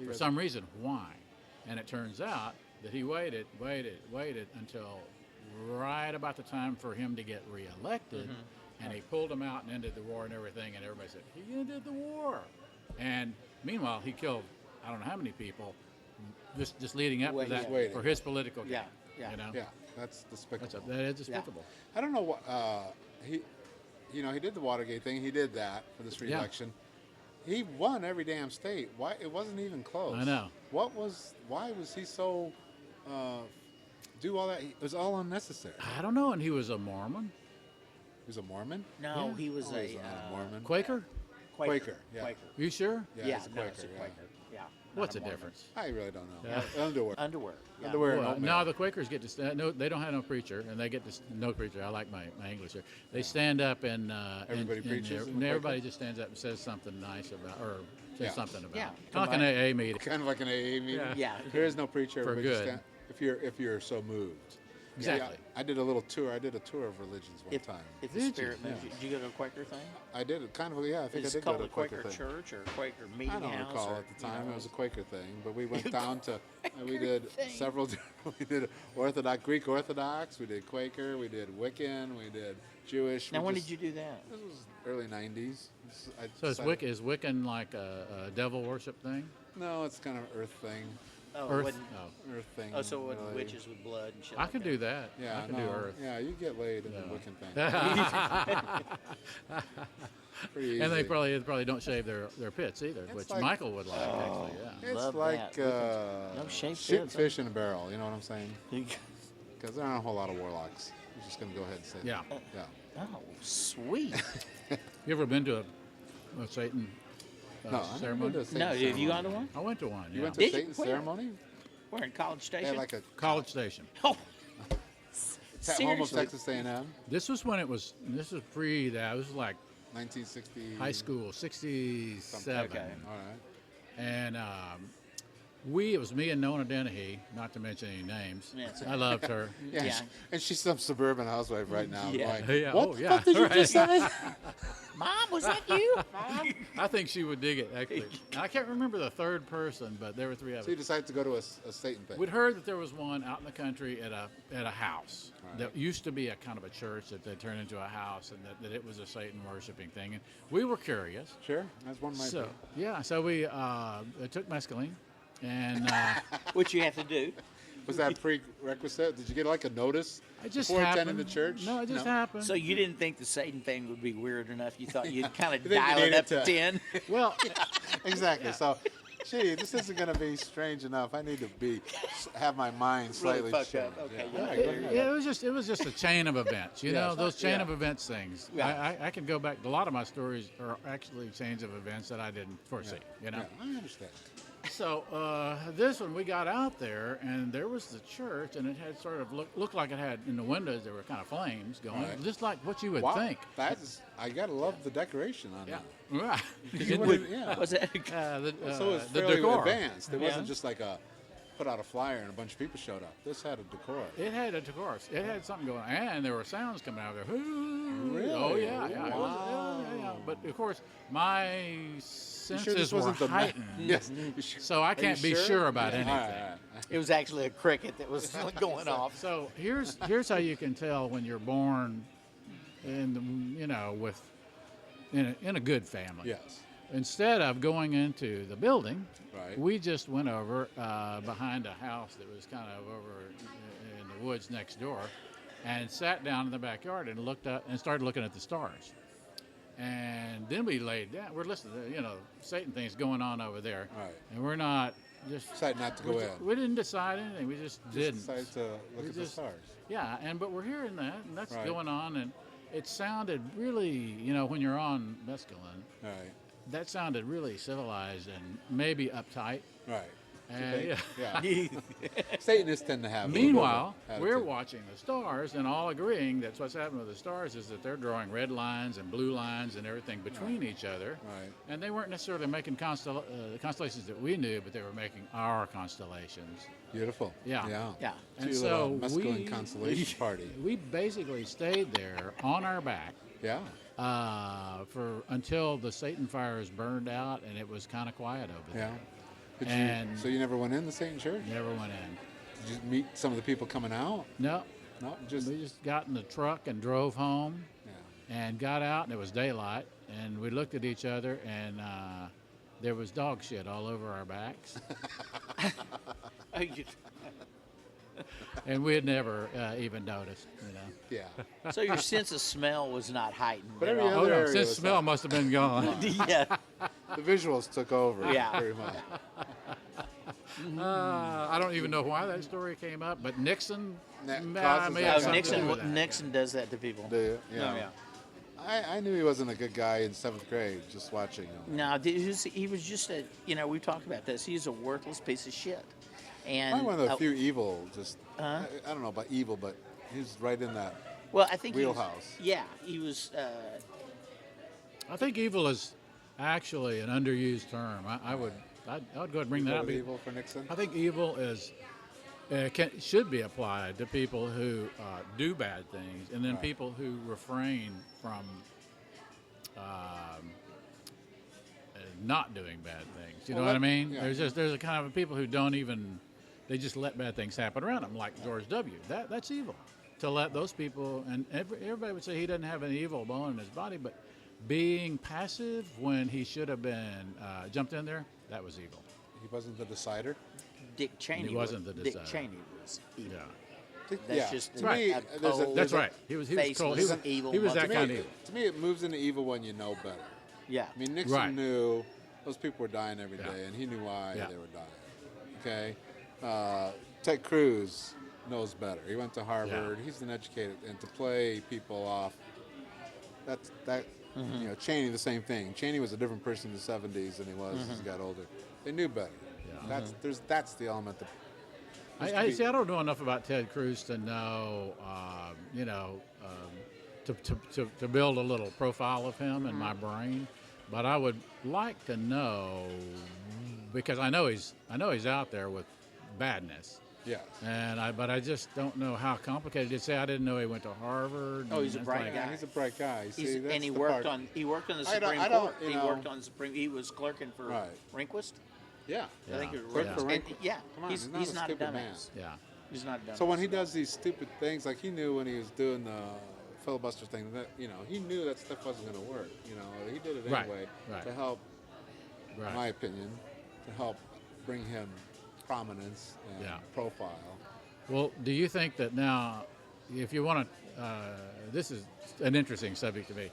Speaker 1: for some reason, why? And it turns out that he waited until right about the time for him to get reelected, and he pulled him out and ended the war and everything, and everybody said, he ended the war. And meanwhile, he killed I don't know how many people just leading up to that
Speaker 2: waiting.
Speaker 1: for his political gain.
Speaker 3: Yeah.
Speaker 1: You know?
Speaker 2: Yeah, that's despicable.
Speaker 1: That is despicable.
Speaker 2: I don't know what he did the Watergate thing. He did that for this
Speaker 1: Yeah.
Speaker 2: re-election. He won every damn state. Why it wasn't even close?
Speaker 1: I know.
Speaker 2: Why was he so do all that? It was all unnecessary.
Speaker 1: I don't know, and he was a Mormon.
Speaker 2: He was a Mormon.
Speaker 3: No, he was
Speaker 2: Oh,
Speaker 3: a
Speaker 2: he's not a Mormon.
Speaker 1: Quaker?
Speaker 2: Quaker, yeah.
Speaker 3: Quaker.
Speaker 1: You sure?
Speaker 2: Yeah,
Speaker 3: Yeah,
Speaker 2: he's a
Speaker 3: no,
Speaker 2: Quaker.
Speaker 3: it's a
Speaker 2: yeah.
Speaker 3: Quaker. Yeah.
Speaker 1: What's the
Speaker 3: not a Mormon.
Speaker 1: difference?
Speaker 2: I really don't know.
Speaker 1: Yeah.
Speaker 2: Underwear.
Speaker 3: Underwear. Yeah.
Speaker 2: Underwear. and
Speaker 1: Well,
Speaker 2: oatmeal.
Speaker 1: no, the Quakers get to stand. No, they don't have no preacher, and they get to no preacher. I like my English here. They stand up and
Speaker 2: Everybody preaches in the
Speaker 1: everybody
Speaker 2: Quaker?
Speaker 1: just stands up and says something nice about, or says
Speaker 2: Yeah.
Speaker 1: something about.
Speaker 3: Yeah.
Speaker 1: It. Like an AA meeting.
Speaker 2: Kind of like an AA meeting.
Speaker 1: Yeah.
Speaker 3: Yeah.
Speaker 2: There is no preacher.
Speaker 1: For
Speaker 2: everybody just
Speaker 1: good.
Speaker 2: if you're so moved.
Speaker 1: Exactly.
Speaker 2: I did a little tour. I did a tour of religions one time.
Speaker 3: If the
Speaker 1: Did you?
Speaker 3: spirit moves you.
Speaker 2: Yeah.
Speaker 3: Did you go to a Quaker thing?
Speaker 2: I did it kind of. Yeah, I think
Speaker 3: Is
Speaker 2: I
Speaker 3: it
Speaker 2: did go
Speaker 3: called
Speaker 2: to
Speaker 3: a
Speaker 2: a Quaker
Speaker 3: Quaker
Speaker 2: thing.
Speaker 3: church or a Quaker meeting
Speaker 2: I don't
Speaker 3: house?
Speaker 2: recall
Speaker 3: or,
Speaker 2: at the time.
Speaker 3: you know,
Speaker 2: It was a Quaker thing, but we went down to. We did several. We did Orthodox, Greek Orthodox. We did Quaker. We did Wiccan. We did Jewish.
Speaker 3: Now,
Speaker 2: we
Speaker 3: when
Speaker 2: just-
Speaker 3: did you do that?
Speaker 2: This was early '90s.
Speaker 1: So is Wiccan like a devil worship thing?
Speaker 2: No, it's kind of Earth thing.
Speaker 3: Oh,
Speaker 1: Earth?
Speaker 3: wasn't-
Speaker 1: Oh.
Speaker 2: Earth thing.
Speaker 3: oh, so it wasn't
Speaker 2: really.
Speaker 3: witches with blood and shit.
Speaker 1: I
Speaker 3: like
Speaker 1: could
Speaker 3: that.
Speaker 1: do that.
Speaker 2: Yeah,
Speaker 1: I can
Speaker 2: no,
Speaker 1: do Earth.
Speaker 2: Yeah, you get laid in the
Speaker 1: Yeah.
Speaker 2: Wiccan thing. Pretty
Speaker 1: And they
Speaker 2: easy.
Speaker 1: probably don't shave their pits either,
Speaker 2: It's
Speaker 1: which
Speaker 2: like-
Speaker 1: Michael would like actually. Yeah.
Speaker 2: It's
Speaker 3: Love
Speaker 2: like
Speaker 3: that. No shaved
Speaker 2: shooting
Speaker 3: pits, huh?
Speaker 2: fish in a barrel. You know what I'm saying?
Speaker 3: You-
Speaker 2: Because there aren't a whole lot of warlocks. I'm just gonna go ahead and say
Speaker 1: Yeah.
Speaker 2: that. Yeah.
Speaker 3: Oh, sweet.
Speaker 1: You ever been to a Satan
Speaker 2: No, I never
Speaker 1: ceremony?
Speaker 2: been to a Satan
Speaker 3: No, have you
Speaker 2: ceremony.
Speaker 3: gone to one?
Speaker 1: I went to one.
Speaker 2: You
Speaker 1: Yeah.
Speaker 2: went to
Speaker 3: Did
Speaker 2: a
Speaker 3: you?
Speaker 2: Satan
Speaker 3: Where?
Speaker 2: ceremony?
Speaker 3: We're in College
Speaker 2: They
Speaker 3: Station.
Speaker 2: had like a
Speaker 1: College Station.
Speaker 3: Oh,
Speaker 2: home of
Speaker 3: seriously?
Speaker 2: Texas A&M,
Speaker 1: This was when it was. This was pre that. It was like
Speaker 2: 1960.
Speaker 1: high school, 67.
Speaker 3: Okay.
Speaker 2: All right.
Speaker 1: And it was me and Nona Dennehy, not to mention any names.
Speaker 3: Yeah, it's
Speaker 1: I loved her.
Speaker 2: Yeah,
Speaker 3: Yeah.
Speaker 2: And she's some suburban housewife right now.
Speaker 3: Yeah.
Speaker 2: Going,
Speaker 1: Yeah,
Speaker 2: What
Speaker 1: oh,
Speaker 2: the
Speaker 1: yeah.
Speaker 2: fuck did you
Speaker 1: Right.
Speaker 2: just say?
Speaker 3: Mom, was that you? Mom?
Speaker 1: I think she would dig it, actually. And I can't remember the third person, but there were three of
Speaker 2: So you
Speaker 1: us.
Speaker 2: decided to go to a Satan thing.
Speaker 1: We'd heard that there was one out in the country at a house
Speaker 2: Right.
Speaker 1: that used to be a kind of a church that they turned into a house, and that it was a Satan worshiping thing. And we were curious.
Speaker 2: Sure, that's one might
Speaker 1: So
Speaker 2: be.
Speaker 1: yeah, so we took mescaline, and
Speaker 3: What you have to do?
Speaker 2: Was that prerequisite? Did you get like a notice
Speaker 1: it just
Speaker 2: before
Speaker 1: happened.
Speaker 2: attending the church?
Speaker 1: No, it just happened.
Speaker 3: So you didn't think the Satan thing would be weird enough? You thought you'd kind of
Speaker 2: You think you
Speaker 3: dial it
Speaker 2: needed
Speaker 3: up to
Speaker 2: to-
Speaker 3: 10?
Speaker 1: Well,
Speaker 2: Exactly. So, gee, this isn't going to be strange enough. I need to have my mind slightly
Speaker 3: fucked
Speaker 2: changed.
Speaker 3: up. Okay,
Speaker 2: Yeah.
Speaker 3: yeah.
Speaker 2: All right, go ahead.
Speaker 1: it was just a chain of events. You
Speaker 2: Yes.
Speaker 1: know, those chain
Speaker 2: Yeah.
Speaker 1: of events things.
Speaker 3: Yeah.
Speaker 1: I can go back. A lot of my stories are actually chains of events that I didn't foresee. You know.
Speaker 2: Yeah, I understand.
Speaker 1: So this one, we got out there, and there was the church, and it had sort of looked like it had in the windows there were kind of flames going,
Speaker 2: Right.
Speaker 1: just like what you would
Speaker 2: Wow,
Speaker 1: think.
Speaker 2: I gotta love the decoration on
Speaker 1: Yeah.
Speaker 2: that.
Speaker 1: Right.
Speaker 2: You wouldn't- yeah.
Speaker 3: Was that?
Speaker 2: So it was
Speaker 1: the
Speaker 2: fairly
Speaker 1: decor.
Speaker 2: advanced. It
Speaker 3: Yeah.
Speaker 2: wasn't just like put out a flyer and a bunch of people showed up. This had a decor.
Speaker 1: It had a decor. It had something going on, and there were sounds coming out of there.
Speaker 2: Really?
Speaker 1: Oh yeah, yeah. It was,
Speaker 2: Wow.
Speaker 1: yeah. But of course, my
Speaker 2: You
Speaker 1: senses
Speaker 2: sure this
Speaker 1: were
Speaker 2: wasn't the
Speaker 1: heightened.
Speaker 2: Yes. You sure?
Speaker 1: So I can't be sure about
Speaker 2: Yeah.
Speaker 1: anything.
Speaker 2: All right, all right.
Speaker 3: It was actually a cricket that was going off.
Speaker 1: So here's how you can tell when you're born in a good family.
Speaker 2: Yes.
Speaker 1: Instead of going into the building,
Speaker 2: Right.
Speaker 1: we just went over behind a house that was kind of over in the woods next door, and sat down in the backyard and looked up and started looking at the stars. And then we laid down. We're listening to Satan things going on over there,
Speaker 2: Right.
Speaker 1: and we're not just
Speaker 2: Decided not to go in.
Speaker 1: we didn't decide anything. We just didn't.
Speaker 2: Decided to look
Speaker 1: We
Speaker 2: at the
Speaker 1: just-
Speaker 2: stars.
Speaker 1: Yeah, but we're hearing that, and that's
Speaker 2: Right.
Speaker 1: going on, and it sounded really, when you're on mescaline,
Speaker 2: Right.
Speaker 1: that sounded really civilized and maybe uptight.
Speaker 2: Right.
Speaker 1: And,
Speaker 2: Yeah. Satanists tend to have. a little
Speaker 1: Meanwhile,
Speaker 2: bit of
Speaker 1: we're
Speaker 2: attitude.
Speaker 1: watching the stars and all agreeing that's what's happening with the stars is that they're drawing red lines and blue lines and everything between each other.
Speaker 2: Right.
Speaker 1: And they weren't necessarily making constellations that we knew, but they were making our constellations.
Speaker 2: Beautiful.
Speaker 1: Yeah.
Speaker 2: Yeah.
Speaker 3: Yeah.
Speaker 1: And
Speaker 2: To
Speaker 1: so
Speaker 2: a masculine consolation party.
Speaker 1: we basically stayed there on our back
Speaker 2: Yeah.
Speaker 1: until the Satan fires burned out, and it was kind of quiet over
Speaker 2: Yeah.
Speaker 1: there.
Speaker 2: Did
Speaker 1: And-
Speaker 2: so you never went in the Satan church?
Speaker 1: Never went in.
Speaker 2: Did you meet some of the people coming out?
Speaker 1: No,
Speaker 2: No, just
Speaker 1: we just got in the truck and drove home.
Speaker 2: yeah.
Speaker 1: And got out, and it was daylight, and we looked at each other, and there was dog shit all over our backs,
Speaker 3: Oh, you-
Speaker 1: and we had never even noticed,
Speaker 2: Yeah.
Speaker 3: so your sense of smell was not heightened.
Speaker 2: But
Speaker 3: at
Speaker 2: every
Speaker 3: all.
Speaker 2: other
Speaker 1: Oh no,
Speaker 2: area
Speaker 1: since
Speaker 2: was
Speaker 1: smell must have been gone.
Speaker 3: Yeah.
Speaker 2: The visuals took over.
Speaker 3: Yeah.
Speaker 2: Very much.
Speaker 1: I don't even know why that story came up, but Nixon
Speaker 2: That
Speaker 1: may
Speaker 2: causes
Speaker 1: have
Speaker 2: that.
Speaker 3: Oh,
Speaker 1: something to do
Speaker 3: Nixon.
Speaker 1: with that.
Speaker 3: Nixon does that to people.
Speaker 2: Do you? Yeah.
Speaker 3: Oh, yeah.
Speaker 2: I knew he wasn't a good guy in 7th grade just watching him.
Speaker 3: No, he was just a. We've talked about this. He's a worthless piece of shit. And
Speaker 2: Probably one of the few evil,
Speaker 3: Huh?
Speaker 2: I don't know about evil, but he's right in that.
Speaker 3: well, I think
Speaker 2: wheelhouse.
Speaker 3: He was.
Speaker 1: I think evil is actually an underused term. I'd go ahead and bring that
Speaker 2: Evil
Speaker 1: up.
Speaker 2: of evil for Nixon.
Speaker 1: I think evil is should be applied to people who do bad things, and then
Speaker 2: Right.
Speaker 1: people who refrain from not doing bad things. You know
Speaker 2: Well,
Speaker 1: what I mean?
Speaker 2: yeah.
Speaker 1: There's a kind of people who don't even, they just let bad things happen around them, like George W. That's evil. To let those people, and everybody would say he doesn't have an evil bone in his body, but being passive when he should have been jumped in there, that was evil.
Speaker 2: He wasn't the decider.
Speaker 3: Dick Cheney.
Speaker 1: He wasn't the
Speaker 3: Dick
Speaker 1: decider.
Speaker 3: Cheney was evil.
Speaker 1: Yeah.
Speaker 3: That's
Speaker 2: yeah.
Speaker 3: just
Speaker 2: to
Speaker 1: Right.
Speaker 2: me,
Speaker 3: a
Speaker 2: there's a,
Speaker 3: cold,
Speaker 1: That's right. He was cold.
Speaker 3: faceless,
Speaker 1: He was
Speaker 3: evil.
Speaker 1: he was that
Speaker 2: to
Speaker 1: kind
Speaker 2: me,
Speaker 1: of evil.
Speaker 2: to me, it moves into evil when you know better.
Speaker 3: Yeah.
Speaker 2: I mean, Nixon
Speaker 1: Right.
Speaker 2: knew those people were dying every day,
Speaker 1: Yeah.
Speaker 2: and he knew why
Speaker 1: Yeah.
Speaker 2: they were dying. Okay, Ted Cruz knows better. He went to Harvard. He's an educated, and to play people off. That. You know, Cheney, the same thing. Cheney was a different person in the '70s than he was as he got older. They knew better.
Speaker 1: Yeah.
Speaker 2: That's the element that.
Speaker 1: I see. I don't know enough about Ted Cruz to know, to build a little profile of him in my brain. But I would like to know, because I know he's out there with badness,
Speaker 2: Yes.
Speaker 1: but I just don't know how complicated it is. Say I didn't know he went to Harvard.
Speaker 3: Oh, he's a
Speaker 1: and
Speaker 3: bright
Speaker 1: it's
Speaker 3: guy.
Speaker 2: Yeah, he's a bright guy.
Speaker 3: He's,
Speaker 2: See, that's
Speaker 3: and he
Speaker 2: the
Speaker 3: worked
Speaker 2: part.
Speaker 3: on the
Speaker 2: I don't-
Speaker 3: Supreme
Speaker 2: I don't,
Speaker 3: Court.
Speaker 2: you
Speaker 3: He
Speaker 2: know-
Speaker 3: worked on Supreme. He was clerking for
Speaker 2: Right.
Speaker 3: Rehnquist.
Speaker 2: Yeah.
Speaker 3: I think it was
Speaker 2: Clerk
Speaker 3: Rehnquist.
Speaker 2: for
Speaker 3: And-
Speaker 2: Rehnquist.
Speaker 3: yeah,
Speaker 2: Come on,
Speaker 3: he's
Speaker 2: he's not
Speaker 3: he's
Speaker 2: a
Speaker 3: not a
Speaker 2: stupid man.
Speaker 3: dumbass.
Speaker 1: Yeah.
Speaker 3: He's not a dumbass.
Speaker 2: So when he does these stupid things, like he knew when he was doing the filibuster thing, that he knew that stuff wasn't going to work. He did it
Speaker 1: Right,
Speaker 2: anyway
Speaker 1: right.
Speaker 2: to help,
Speaker 1: Right.
Speaker 2: in my opinion, to help bring him prominence and
Speaker 1: Yeah.
Speaker 2: profile.
Speaker 1: Well, do you think that now, if you want to, this is an interesting subject to me.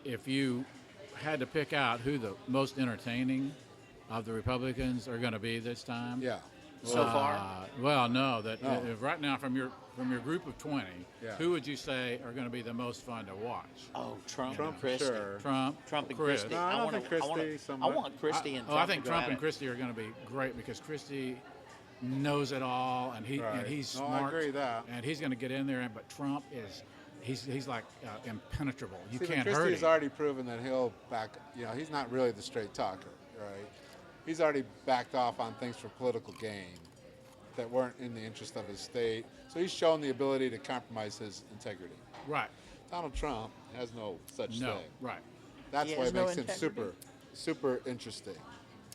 Speaker 1: If you had to pick out who the most entertaining of the Republicans are going to be this time,
Speaker 2: Yeah.
Speaker 3: So far?
Speaker 1: well, no. That
Speaker 2: No.
Speaker 1: right now, from your group of 20,
Speaker 2: Yeah.
Speaker 1: who would you say are going to be the most fun to watch?
Speaker 3: Oh, Trump,
Speaker 2: Trump,
Speaker 3: and Christie.
Speaker 2: sure.
Speaker 1: Trump,
Speaker 3: Trump and
Speaker 1: Chris.
Speaker 3: Christie.
Speaker 2: No, I don't think Christie
Speaker 3: I
Speaker 2: somewhat.
Speaker 3: want Christie and
Speaker 1: I
Speaker 3: Trump.
Speaker 1: think
Speaker 3: to go
Speaker 1: Trump
Speaker 3: at
Speaker 1: and
Speaker 3: it.
Speaker 1: Christie are going to be great because Christie knows it all, and
Speaker 2: Right.
Speaker 1: he's
Speaker 2: No, I
Speaker 1: smart.
Speaker 2: agree with that.
Speaker 1: And he's going to get in there. But Trump is he's like impenetrable. You
Speaker 2: See, but
Speaker 1: can't hurt
Speaker 2: Christie's
Speaker 1: him.
Speaker 2: already proven that he'll back. He's not really the straight talker, right? He's already backed off on things for political gain that weren't in the interest of his state. So he's shown the ability to compromise his integrity.
Speaker 1: Right.
Speaker 2: Donald Trump has no such
Speaker 1: No.
Speaker 2: thing.
Speaker 1: Right.
Speaker 2: That's
Speaker 3: He
Speaker 2: why
Speaker 3: has
Speaker 2: it
Speaker 3: no
Speaker 2: makes him
Speaker 3: integrity?
Speaker 2: super interesting.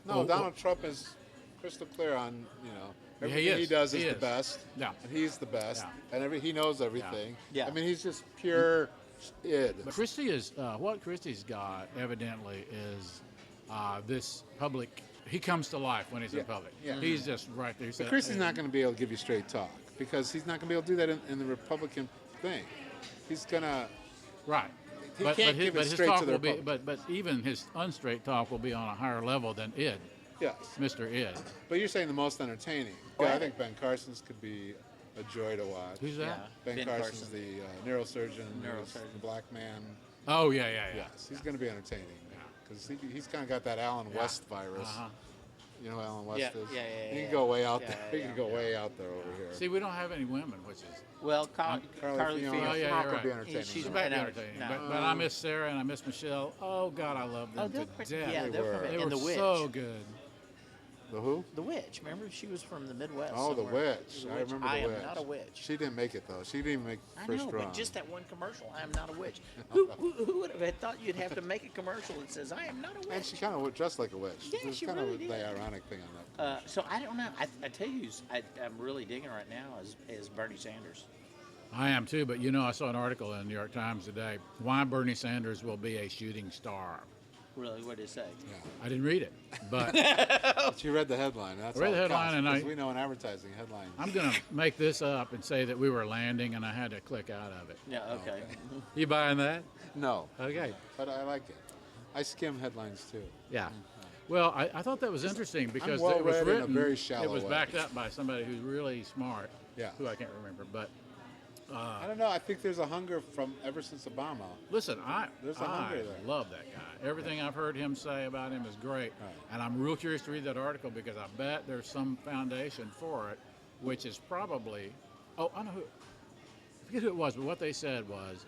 Speaker 2: No,
Speaker 1: Well,
Speaker 2: Donald Trump is crystal clear on
Speaker 1: Yeah, he
Speaker 2: everything he
Speaker 1: is.
Speaker 2: does
Speaker 1: He
Speaker 2: is
Speaker 1: is.
Speaker 2: the best.
Speaker 1: Yeah.
Speaker 2: And he's the best.
Speaker 1: Yeah.
Speaker 2: And he knows everything.
Speaker 3: Yeah.
Speaker 2: I mean, he's just pure id.
Speaker 1: But Christie is what Christie's got evidently is this public. He comes to life when he's in
Speaker 2: Yeah,
Speaker 1: public.
Speaker 2: yeah.
Speaker 1: He's just right there.
Speaker 2: But Christie's not going to be able to give you straight talk because he's not going to be able to do that in the Republican thing. He's going to.
Speaker 1: Right.
Speaker 2: He can't give it
Speaker 1: his
Speaker 2: straight
Speaker 1: talk
Speaker 2: to the
Speaker 1: will be,
Speaker 2: Republicans.
Speaker 1: but even his unstraight talk will be on a higher level than Id,
Speaker 2: Yes.
Speaker 1: Mr. Id.
Speaker 2: But you're saying the most entertaining.
Speaker 3: Oh,
Speaker 2: Yeah, I
Speaker 3: yeah.
Speaker 2: think Ben Carson's could be a joy to watch.
Speaker 1: Who's that?
Speaker 3: Yeah.
Speaker 2: Ben Carson's the neurosurgeon,
Speaker 3: Neurosurgeon.
Speaker 2: the black man.
Speaker 1: Oh yeah.
Speaker 2: Yes, he's going to be entertaining because he's kind of got that Alan West virus.
Speaker 1: Uh-huh.
Speaker 2: You know who Alan West
Speaker 3: Yeah,
Speaker 2: is?
Speaker 3: yeah,
Speaker 2: He
Speaker 3: yeah.
Speaker 2: can go way out
Speaker 3: Yeah,
Speaker 2: there.
Speaker 3: yeah,
Speaker 2: He can go way out there over here.
Speaker 1: See, we don't have any women, which is
Speaker 3: Well,
Speaker 2: Carly
Speaker 3: Carly
Speaker 2: Fiona.
Speaker 3: Fiona.
Speaker 1: Oh, yeah,
Speaker 2: Rock
Speaker 1: you're
Speaker 2: would be
Speaker 1: right.
Speaker 2: entertaining.
Speaker 3: She's
Speaker 1: she's
Speaker 3: No,
Speaker 1: back
Speaker 3: no,
Speaker 1: entertaining.
Speaker 3: no.
Speaker 1: But I miss Sarah and I miss Michelle. Oh God, I love them
Speaker 3: they're
Speaker 1: to
Speaker 3: pretty-
Speaker 1: death.
Speaker 3: yeah,
Speaker 2: They
Speaker 3: they're
Speaker 2: were.
Speaker 3: from
Speaker 1: They
Speaker 3: and
Speaker 1: were
Speaker 3: the Witch.
Speaker 1: so good.
Speaker 2: The who?
Speaker 3: The Witch. Remember, she was from the Midwest.
Speaker 2: Oh, the
Speaker 3: somewhere.
Speaker 2: witch.
Speaker 3: The
Speaker 2: I
Speaker 3: Witch.
Speaker 2: remember
Speaker 3: I
Speaker 2: the
Speaker 3: am
Speaker 2: witch.
Speaker 3: not a witch.
Speaker 2: She didn't make it though. She didn't even make
Speaker 3: I
Speaker 2: first
Speaker 3: know,
Speaker 2: run.
Speaker 3: but just that one commercial, I am not a witch. Who would have thought you'd have to make a commercial that says, I am not a
Speaker 2: And
Speaker 3: witch?
Speaker 2: she kind of dressed like a witch.
Speaker 3: Yeah,
Speaker 2: There's
Speaker 3: she
Speaker 2: kind
Speaker 3: really
Speaker 2: of
Speaker 3: did.
Speaker 2: the ironic thing on that.
Speaker 3: So I don't know. I tell you, I'm really digging right now is Bernie Sanders.
Speaker 1: I am too, but I saw an article in the New York Times today. Why Bernie Sanders will be a shooting star.
Speaker 3: Really, what did it say?
Speaker 2: Yeah.
Speaker 1: I didn't read it, but
Speaker 2: But you read the headline. That's
Speaker 1: I read
Speaker 2: all
Speaker 1: the
Speaker 2: that
Speaker 1: headline
Speaker 2: counts,
Speaker 1: and
Speaker 2: because
Speaker 1: I-
Speaker 2: we know in advertising headlines.
Speaker 1: I'm gonna make this up and say that we were landing and I had to click out of it.
Speaker 3: Yeah, okay.
Speaker 1: You buying that?
Speaker 2: No.
Speaker 1: Okay.
Speaker 2: But I like it. I skim headlines too.
Speaker 1: Yeah. Well, I thought that was interesting because
Speaker 2: well
Speaker 1: it was
Speaker 2: read in a
Speaker 1: written.
Speaker 2: very shallow
Speaker 1: it was
Speaker 2: way.
Speaker 1: backed up by somebody who's really smart.
Speaker 2: Yeah.
Speaker 1: Who I can't remember, but
Speaker 2: I don't know. I think there's a hunger from ever since Obama.
Speaker 1: listen,
Speaker 2: There's a
Speaker 1: I
Speaker 2: hunger there.
Speaker 1: love that guy. Everything I've heard him say about him is great,
Speaker 2: Right.
Speaker 1: and I'm real curious to read that article because I bet there's some foundation for it, which is probably. Oh, I know who. I forget who it was, but what they said was,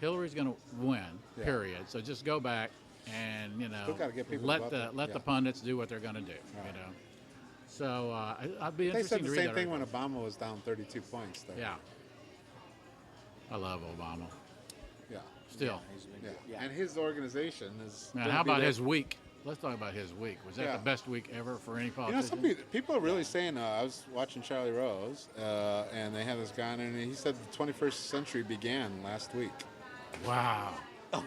Speaker 1: Hillary's going to win.
Speaker 2: Yeah.
Speaker 1: Period. So just go back and
Speaker 2: Still gotta get people
Speaker 1: let
Speaker 2: about
Speaker 1: the
Speaker 2: that.
Speaker 1: let the
Speaker 2: Yeah.
Speaker 1: pundits do what they're going to do.
Speaker 2: Right.
Speaker 1: So I'd be
Speaker 2: They
Speaker 1: interested
Speaker 2: said
Speaker 1: to
Speaker 2: the
Speaker 1: read
Speaker 2: same
Speaker 1: that
Speaker 2: thing when
Speaker 1: article.
Speaker 2: Obama was down 32 points. Though.
Speaker 1: Yeah. I love Obama.
Speaker 2: Yeah.
Speaker 1: Still.
Speaker 3: He's been
Speaker 2: Yeah.
Speaker 3: good. Yeah.
Speaker 2: And his organization is.
Speaker 1: Now,
Speaker 2: gonna
Speaker 1: how
Speaker 2: be
Speaker 1: about
Speaker 2: there-
Speaker 1: his week? Let's talk about his week. Was that
Speaker 2: Yeah.
Speaker 1: the best week ever for any
Speaker 2: You know,
Speaker 1: politician?
Speaker 2: some people are really saying. I was watching Charlie Rose, and they had this guy, and he said the 21st century began last week.
Speaker 1: Wow.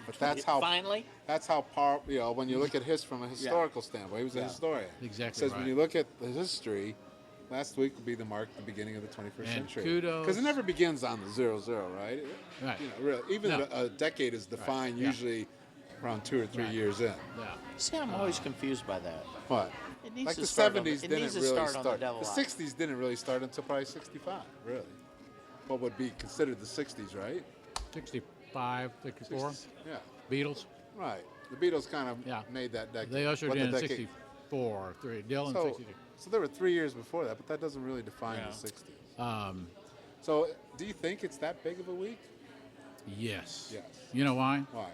Speaker 2: But that's how
Speaker 3: Finally.
Speaker 2: That's how powerful. You know, when you look at his from a historical standpoint, he was a historian.
Speaker 1: Exactly
Speaker 2: Says
Speaker 1: right.
Speaker 2: when you look at the history, last week will be the beginning of the 21st
Speaker 1: And
Speaker 2: century.
Speaker 1: kudos-
Speaker 2: Because it never begins on the 0-0, right?
Speaker 1: Right.
Speaker 2: You know, really, even
Speaker 1: No.
Speaker 2: a decade is defined
Speaker 1: Yeah.
Speaker 2: usually around 2 or 3
Speaker 1: Right.
Speaker 2: years in.
Speaker 1: Yeah.
Speaker 3: See, I'm always confused by that.
Speaker 2: But
Speaker 3: It needs
Speaker 2: like
Speaker 3: to
Speaker 2: the
Speaker 3: start on the-
Speaker 2: 70s
Speaker 3: it
Speaker 2: didn't
Speaker 3: needs to
Speaker 2: really
Speaker 3: start on the
Speaker 2: start.
Speaker 3: double
Speaker 2: The
Speaker 3: line.
Speaker 2: 60s didn't really start until probably 65, really. What would be considered the 60s, right?
Speaker 1: 65, 64.
Speaker 2: Yeah,
Speaker 1: Beatles.
Speaker 2: right. The Beatles kind of
Speaker 1: Yeah.
Speaker 2: made that decade.
Speaker 1: They ushered
Speaker 2: what
Speaker 1: in
Speaker 2: the decade-
Speaker 1: 64. Dylan,
Speaker 2: So,
Speaker 1: 62.
Speaker 2: so there were 3 years before that, but that doesn't really define
Speaker 3: Yeah.
Speaker 2: the 60s.
Speaker 1: So,
Speaker 2: So do you think it's that big of a week?
Speaker 1: yes.
Speaker 2: Yes.
Speaker 1: You know why?
Speaker 2: Why?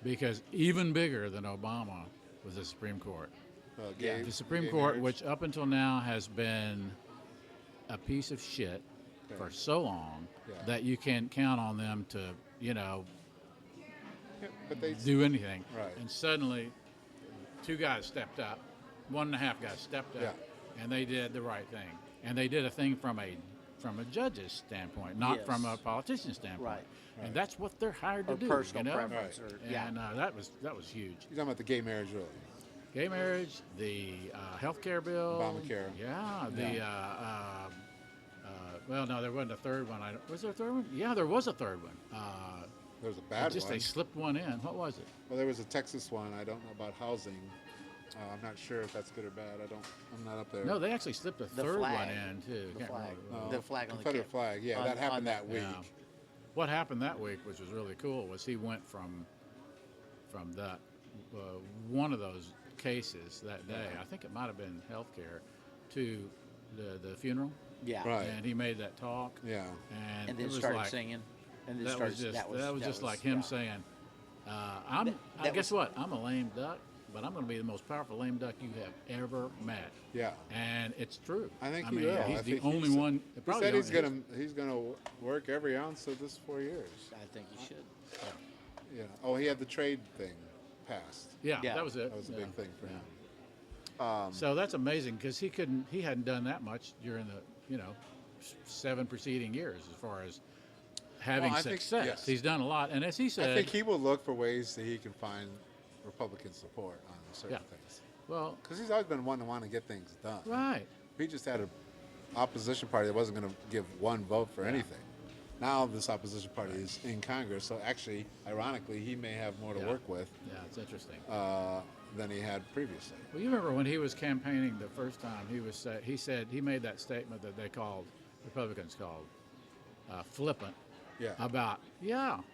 Speaker 1: Because even bigger than Obama was the Supreme Court. The Supreme
Speaker 2: gay
Speaker 1: Court,
Speaker 2: marriage?
Speaker 1: which up until now has been a piece of shit for so long
Speaker 2: Yeah.
Speaker 1: that you can't count on them to,
Speaker 2: Yeah, but they
Speaker 1: do anything.
Speaker 2: Right.
Speaker 1: And suddenly, two guys stepped up, 1.5 guys stepped up,
Speaker 2: Yeah.
Speaker 1: and they did the right thing. And they did a thing from a judge's standpoint, not
Speaker 3: Yes.
Speaker 1: from a politician's standpoint.
Speaker 3: Right.
Speaker 1: And that's what they're hired to
Speaker 3: Or
Speaker 1: do.
Speaker 3: personal
Speaker 1: you know?
Speaker 3: preference. Or,
Speaker 1: And that was huge.
Speaker 2: You're talking about the gay marriage, really?
Speaker 1: Gay marriage, the health care bill.
Speaker 2: Obamacare.
Speaker 1: Yeah, well, no, there wasn't a third one. Was there a third one? Yeah, there was a third one.
Speaker 2: There was a bad
Speaker 1: Just
Speaker 2: one.
Speaker 1: they slipped one in. What was it?
Speaker 2: Well, there was a Texas one. I don't know about housing. I'm not sure if that's good or bad. I'm not up there.
Speaker 1: No, they actually slipped a third one
Speaker 3: flag.
Speaker 1: in too.
Speaker 3: The
Speaker 1: Can't
Speaker 3: flag.
Speaker 1: remember.
Speaker 3: The flag on the
Speaker 2: Confederate
Speaker 3: cap.
Speaker 2: flag. Yeah,
Speaker 3: On-
Speaker 2: that happened
Speaker 3: on
Speaker 2: that week.
Speaker 1: Yeah. What happened that week, which was really cool, was he went from that one of those cases that day. I think it might have been healthcare to the funeral,
Speaker 3: Yeah.
Speaker 2: Right.
Speaker 1: and he made that talk.
Speaker 2: Yeah.
Speaker 1: and,
Speaker 3: And
Speaker 1: it
Speaker 3: then
Speaker 1: was
Speaker 3: started
Speaker 1: like,
Speaker 3: singing. And then
Speaker 1: That
Speaker 3: started,
Speaker 1: was just
Speaker 3: that
Speaker 1: just like him
Speaker 3: yeah.
Speaker 1: saying,
Speaker 3: that
Speaker 1: guess
Speaker 3: was-
Speaker 1: what? I'm a lame duck, but I'm going to be the most powerful lame duck you have ever met.
Speaker 2: Yeah.
Speaker 1: And it's true.
Speaker 2: I think
Speaker 1: mean,
Speaker 2: he will.
Speaker 1: He's
Speaker 2: I
Speaker 1: the
Speaker 2: think
Speaker 1: only
Speaker 2: he's-
Speaker 1: one.
Speaker 2: He
Speaker 1: probably
Speaker 2: said
Speaker 1: the
Speaker 2: he's
Speaker 1: only-
Speaker 2: gonna work every ounce of this 4 years.
Speaker 3: I think you should.
Speaker 2: Yeah. Oh, he had the trade thing passed.
Speaker 1: Yeah,
Speaker 3: Yeah.
Speaker 1: that was it.
Speaker 2: That was a
Speaker 1: Yeah.
Speaker 2: big thing for
Speaker 1: Yeah.
Speaker 2: him.
Speaker 1: So that's amazing because he hadn't done that much during the 7 preceding years as far as having
Speaker 2: Well, I think-
Speaker 1: success.
Speaker 2: yes.
Speaker 1: He's done a lot, and as he said,
Speaker 2: I think he will look for ways that he can find Republican support on certain
Speaker 1: Yeah.
Speaker 2: things.
Speaker 1: well,
Speaker 2: Because he's always been one to want to get things done.
Speaker 1: right.
Speaker 2: He just had an opposition party that wasn't going to give one vote for anything. Now this opposition party is in Congress, so actually, ironically, he may have more to
Speaker 1: Yeah.
Speaker 2: work with
Speaker 1: Yeah, it's interesting.
Speaker 2: than he had previously.
Speaker 1: Well, you remember when he was campaigning the first time, he made that statement that Republicans called flippant.
Speaker 2: Yeah.
Speaker 1: About,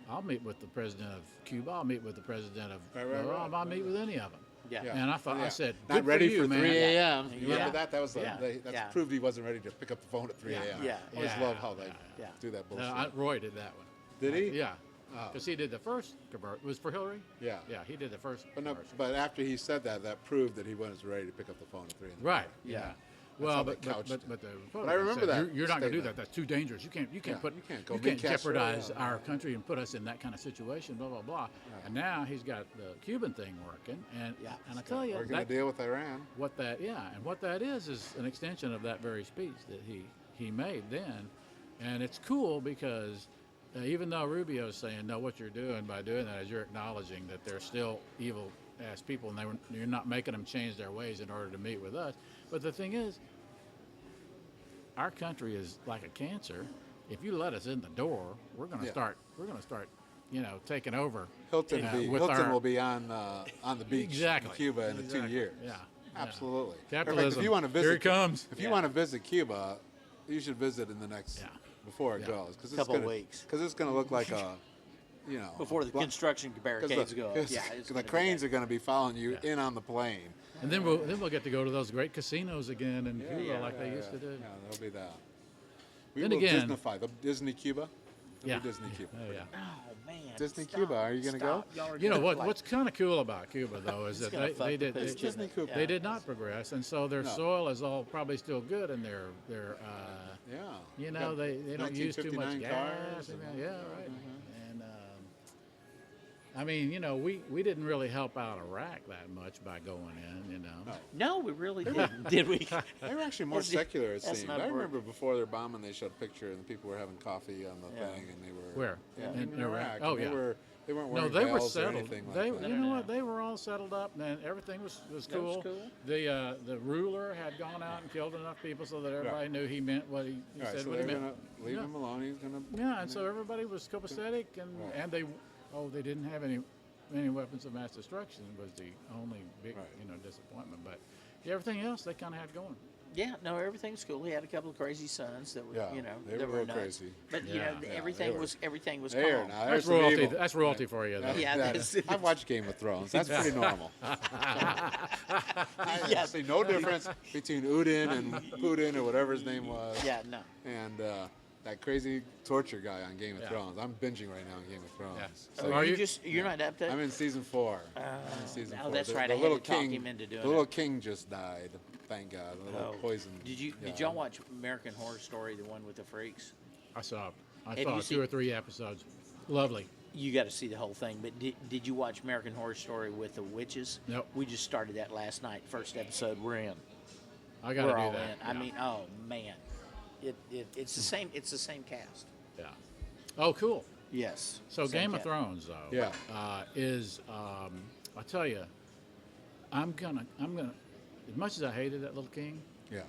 Speaker 1: I'll meet with the president of Cuba. I'll meet with the president of
Speaker 2: Right,
Speaker 1: Iran. I'll meet with any of them.
Speaker 3: Yeah.
Speaker 2: Yeah.
Speaker 1: And I thought, I
Speaker 2: Yeah.
Speaker 1: said,
Speaker 2: Not
Speaker 1: good
Speaker 2: ready
Speaker 1: for you,
Speaker 2: for
Speaker 1: man.
Speaker 2: 3 a.m.
Speaker 3: Yeah.
Speaker 2: You remember
Speaker 3: Yeah.
Speaker 2: that? That was
Speaker 3: Yeah.
Speaker 2: that's
Speaker 3: Yeah.
Speaker 2: proved he wasn't ready to pick up the phone at 3 a.m.
Speaker 3: Yeah.
Speaker 2: I always
Speaker 1: Yeah.
Speaker 2: love how they
Speaker 3: Yeah.
Speaker 2: do that bullshit.
Speaker 1: Roy did that one.
Speaker 2: Did he?
Speaker 1: Yeah.
Speaker 2: Oh.
Speaker 1: Because he did the first commercial. It was for Hillary?
Speaker 2: Yeah.
Speaker 1: Yeah, he did the first
Speaker 2: But no,
Speaker 1: commercial.
Speaker 2: but after he said that, that proved that he wasn't ready to pick up the phone at 3 in the
Speaker 1: Right.
Speaker 2: morning.
Speaker 1: Yeah.
Speaker 3: Yeah.
Speaker 1: Well,
Speaker 2: how they
Speaker 1: but
Speaker 2: couched it.
Speaker 1: the Republicans
Speaker 2: I remember
Speaker 1: said,
Speaker 2: that
Speaker 1: you're not going to do
Speaker 2: statement.
Speaker 1: that. That's too dangerous. You can't
Speaker 2: Yeah, you can't go
Speaker 1: you
Speaker 2: meet
Speaker 1: can't
Speaker 2: Castro,
Speaker 1: jeopardize
Speaker 2: yeah.
Speaker 1: our country and put us in that kind of situation. Blah blah blah. And now he's got the Cuban thing working, and
Speaker 3: Yeah.
Speaker 1: I tell you,
Speaker 2: We're going
Speaker 1: that,
Speaker 2: to deal with Iran.
Speaker 1: what that is an extension of that very speech that he made then, and it's cool because even though Rubio's saying no, what you're doing by doing that is you're acknowledging that they're still evil ass people, and you're not making them change their ways in order to meet with us. But the thing is, our country is like a cancer. If you let us in the door, we're going to
Speaker 2: Yeah.
Speaker 1: start taking over.
Speaker 2: Hilton,
Speaker 1: with
Speaker 2: Hilton
Speaker 1: our-
Speaker 2: will be on the beach
Speaker 1: Exactly.
Speaker 2: in Cuba in 2
Speaker 1: Exactly.
Speaker 2: years.
Speaker 1: Yeah.
Speaker 2: Absolutely. Matter of fact,
Speaker 1: Capitalism.
Speaker 2: if you want to visit,
Speaker 1: Here it comes.
Speaker 2: If you want to visit Cuba, you should visit in the next
Speaker 1: Yeah.
Speaker 2: before it
Speaker 1: Yeah.
Speaker 2: goes, because
Speaker 3: Couple of weeks.
Speaker 2: Because it's going to look like a,
Speaker 3: Before the construction barricades go. Yeah. it's
Speaker 2: the
Speaker 3: gonna be
Speaker 2: cranes
Speaker 3: bad.
Speaker 2: are going to be following you
Speaker 1: Yeah.
Speaker 2: in on the plane.
Speaker 1: And then we'll get to go to those great casinos again in Cuba like they used to do.
Speaker 2: Yeah, there'll be that. We
Speaker 1: Then
Speaker 2: will
Speaker 1: again-
Speaker 2: Disneyfy the Disney Cuba.
Speaker 1: Yeah.
Speaker 2: Disney Cuba.
Speaker 1: Oh, yeah.
Speaker 3: Oh man.
Speaker 2: Disney
Speaker 3: stop,
Speaker 2: Cuba, are you gonna go?
Speaker 3: stop. Y'all are
Speaker 1: You know
Speaker 3: gonna,
Speaker 1: what's kind of cool about Cuba though is
Speaker 3: It's
Speaker 1: that
Speaker 3: gonna
Speaker 1: they
Speaker 3: fuck the
Speaker 1: did
Speaker 3: pooch,
Speaker 1: they,
Speaker 3: isn't
Speaker 2: Disney
Speaker 3: it?
Speaker 2: Cuba.
Speaker 1: they did not progress, and so their
Speaker 2: No.
Speaker 1: soil is all probably still good, and they're
Speaker 2: Yeah.
Speaker 1: you know they don't use too much
Speaker 2: 1959
Speaker 1: gas.
Speaker 2: cars
Speaker 1: And,
Speaker 2: and-
Speaker 1: yeah, right. And I mean, you know, we didn't really help out Iraq that much by going in, you know.
Speaker 3: No, we really didn't, did we?
Speaker 2: They were actually more
Speaker 3: That's-
Speaker 2: secular, it
Speaker 3: that's
Speaker 2: seemed.
Speaker 3: not
Speaker 2: I
Speaker 3: work.
Speaker 2: remember before their bombing, they showed a picture and the people were having coffee on the
Speaker 3: Yeah.
Speaker 2: thing, and they were
Speaker 1: Where?
Speaker 2: Yeah,
Speaker 1: In
Speaker 2: in
Speaker 1: Iraq?
Speaker 2: Iraq.
Speaker 1: Oh,
Speaker 2: and
Speaker 1: yeah.
Speaker 2: They weren't
Speaker 1: No,
Speaker 2: wearing
Speaker 1: they were
Speaker 2: veils or
Speaker 1: settled.
Speaker 2: anything like
Speaker 1: They,
Speaker 2: that.
Speaker 1: you know what? They were all settled up, and everything was
Speaker 3: That was
Speaker 1: cool.
Speaker 3: cool.
Speaker 1: The ruler had gone out and killed enough people so that everybody knew he meant what he
Speaker 2: Right,
Speaker 1: said.
Speaker 2: so
Speaker 1: What he
Speaker 2: they're
Speaker 1: meant.
Speaker 2: gonna leave
Speaker 1: Yeah.
Speaker 2: him alone. He's gonna.
Speaker 1: Yeah, and so everybody was copacetic, and they didn't have any weapons of mass destruction was the only big
Speaker 2: Right.
Speaker 1: disappointment. But yeah, everything else they kind of had going.
Speaker 3: Yeah, no, everything's cool. He had a couple of crazy sons that were,
Speaker 2: Yeah,
Speaker 3: you know,
Speaker 2: they
Speaker 3: that
Speaker 2: were
Speaker 3: were
Speaker 2: real
Speaker 3: nuts.
Speaker 2: crazy.
Speaker 3: But you
Speaker 1: Yeah.
Speaker 3: know,
Speaker 1: Yeah,
Speaker 3: everything
Speaker 2: they were-
Speaker 3: was
Speaker 2: There,
Speaker 3: calm.
Speaker 2: now
Speaker 1: That's
Speaker 2: there's some
Speaker 1: royalty.
Speaker 2: evil.
Speaker 1: That's royalty for you, though.
Speaker 3: Yeah,
Speaker 2: That
Speaker 3: that's
Speaker 2: is- I've watched Game of Thrones. That's pretty normal. I see no difference between Udin and Putin or whatever his name was.
Speaker 3: Yeah, no.
Speaker 2: And that crazy torture guy on Game of
Speaker 1: Yeah.
Speaker 2: Thrones. I'm binging right now on Game of Thrones.
Speaker 1: Yeah.
Speaker 2: So
Speaker 3: So
Speaker 1: Are
Speaker 3: you
Speaker 1: you?
Speaker 3: just you're not up to.
Speaker 2: I'm in season 4. I'm in season
Speaker 3: oh,
Speaker 2: 4.
Speaker 3: that's
Speaker 2: The-
Speaker 3: right,
Speaker 2: The
Speaker 3: I had
Speaker 2: little
Speaker 3: to talk
Speaker 2: king,
Speaker 3: him into doing
Speaker 2: the little
Speaker 3: it.
Speaker 2: king just died. Thank God. The little poison.
Speaker 3: Did
Speaker 2: guy.
Speaker 3: y'all watch American Horror Story, the one with the freaks?
Speaker 1: I saw
Speaker 3: you
Speaker 1: 2
Speaker 3: seen-
Speaker 1: or 3 episodes. Lovely.
Speaker 3: You got to see the whole thing. But did you watch American Horror Story with the witches?
Speaker 1: Nope.
Speaker 3: We just started that last night. First episode, we're in.
Speaker 1: I got to
Speaker 3: We're
Speaker 1: do
Speaker 3: all
Speaker 1: that.
Speaker 3: in. I mean, oh man, it's the same. It's the same cast.
Speaker 1: Yeah. Oh, cool.
Speaker 3: Yes.
Speaker 1: So
Speaker 3: Same
Speaker 1: Game of
Speaker 3: cast.
Speaker 1: Thrones, though,
Speaker 2: Yeah.
Speaker 1: is I tell you, I'm gonna as much as I hated that little king,
Speaker 2: Yeah.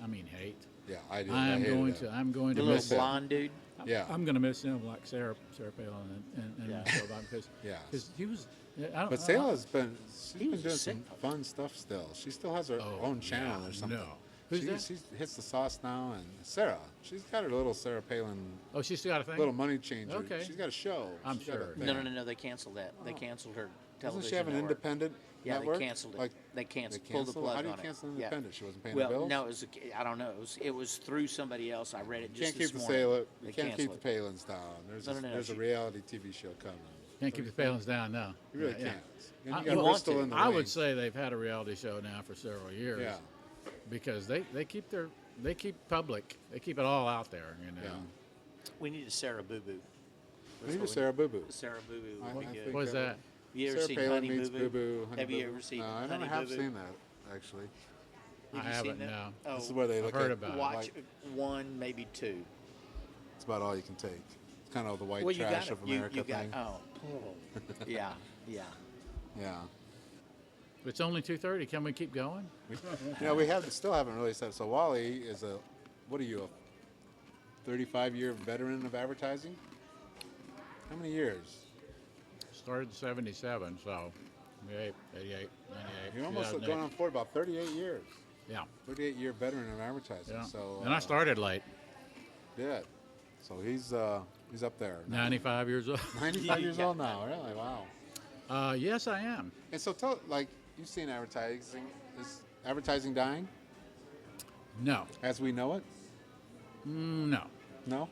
Speaker 1: I mean hate.
Speaker 2: Yeah, I did.
Speaker 1: I'm
Speaker 2: hated
Speaker 1: going
Speaker 2: that.
Speaker 1: to I'm going
Speaker 3: The
Speaker 1: to
Speaker 3: little
Speaker 1: miss him.
Speaker 3: blonde dude.
Speaker 2: Yeah.
Speaker 1: I'm going to miss him like Sarah Palin and
Speaker 3: Yeah.
Speaker 1: Michelle Obama because
Speaker 2: Yeah.
Speaker 1: he was. I don't,
Speaker 2: But
Speaker 1: I don't-
Speaker 2: Sayla's been
Speaker 3: He was
Speaker 2: doing
Speaker 3: sick.
Speaker 2: some fun stuff still. She still has her
Speaker 1: Oh,
Speaker 2: own channel
Speaker 1: yeah,
Speaker 2: or something.
Speaker 1: no. Who's that?
Speaker 2: She hits the sauce now, and Sarah. She's got her little Sarah Palin
Speaker 1: Oh, she's still got a thing.
Speaker 2: little money changer.
Speaker 1: Okay.
Speaker 2: She's got a show.
Speaker 1: I'm
Speaker 2: She's got a
Speaker 1: sure.
Speaker 2: thing.
Speaker 3: No. They canceled that. They canceled her television.
Speaker 2: Doesn't she have an
Speaker 3: network.
Speaker 2: independent
Speaker 3: Yeah,
Speaker 2: network?
Speaker 3: they canceled it.
Speaker 2: Like,
Speaker 3: they canceled.
Speaker 2: they
Speaker 3: Pulled the
Speaker 2: canceled?
Speaker 3: plug
Speaker 2: How do you
Speaker 3: on
Speaker 2: cancel
Speaker 3: it.
Speaker 2: independent? She wasn't paying
Speaker 3: well,
Speaker 2: the bills?
Speaker 3: no, it was. I don't know. It was through somebody else. I read it
Speaker 2: You
Speaker 3: just
Speaker 2: can't keep
Speaker 3: this
Speaker 2: the
Speaker 3: morning.
Speaker 2: Sayla.
Speaker 3: They
Speaker 2: You can't keep
Speaker 3: canceled
Speaker 2: the
Speaker 3: it.
Speaker 2: Palins down. There's
Speaker 3: No,
Speaker 2: a,
Speaker 3: no, no,
Speaker 2: there's a
Speaker 3: she-
Speaker 2: reality TV show coming.
Speaker 1: Can't keep the Palins down now.
Speaker 2: You really
Speaker 1: Yeah, yeah.
Speaker 2: can't. And
Speaker 1: I-
Speaker 2: you
Speaker 1: you
Speaker 2: got
Speaker 3: want
Speaker 2: Bristol
Speaker 3: to.
Speaker 2: in the
Speaker 1: I would
Speaker 2: wings.
Speaker 1: say they've had a reality show now for several years.
Speaker 2: Yeah.
Speaker 1: Because they keep public. They keep it all out there. You know.
Speaker 2: Yeah.
Speaker 3: We need a Sarah Boo Boo.
Speaker 2: We need a Sarah Boo Boo.
Speaker 3: Sarah Boo Boo
Speaker 2: I
Speaker 3: would be
Speaker 2: think
Speaker 3: good.
Speaker 1: What is that?
Speaker 3: Have you ever
Speaker 2: Sarah
Speaker 3: seen
Speaker 2: Palin
Speaker 3: Honey
Speaker 2: meets
Speaker 3: Boo
Speaker 2: Boo
Speaker 3: Boo?
Speaker 2: Boo. Honey
Speaker 3: Have you
Speaker 2: Boo
Speaker 3: ever
Speaker 2: Boo.
Speaker 3: seen
Speaker 2: No, I
Speaker 3: Honey
Speaker 2: never
Speaker 3: Boo
Speaker 2: have
Speaker 3: Boo?
Speaker 2: seen that actually.
Speaker 3: Have
Speaker 1: I
Speaker 3: you
Speaker 1: haven't.
Speaker 3: seen that?
Speaker 1: No.
Speaker 3: Oh,
Speaker 2: This is where they look
Speaker 1: I've heard
Speaker 2: at.
Speaker 1: about it.
Speaker 3: watch
Speaker 2: like,
Speaker 3: one, maybe two.
Speaker 2: it's about all you can take. It's kind of the white
Speaker 3: Well, you
Speaker 2: trash
Speaker 3: got
Speaker 2: of
Speaker 3: it.
Speaker 2: America
Speaker 3: You got.
Speaker 2: thing.
Speaker 3: Oh, yeah.
Speaker 2: Yeah.
Speaker 1: It's only 2:30. Can we keep going?
Speaker 2: We still haven't really said. So Wally is what are you, a 35-year veteran of advertising? How many years?
Speaker 1: Started in 77, so 88, 98, 98.
Speaker 2: You're almost
Speaker 1: 2008.
Speaker 2: going on for about 38 years.
Speaker 1: Yeah.
Speaker 2: 38-year veteran of advertising.
Speaker 1: Yeah.
Speaker 2: So
Speaker 1: And I started late,
Speaker 2: did. So he's up there.
Speaker 1: 95 years old.
Speaker 2: 95 years old now. Really? Wow.
Speaker 1: Yes, I am.
Speaker 2: And so you've seen advertising. Is advertising dying
Speaker 1: No.
Speaker 2: as we know it?
Speaker 1: No.
Speaker 2: No.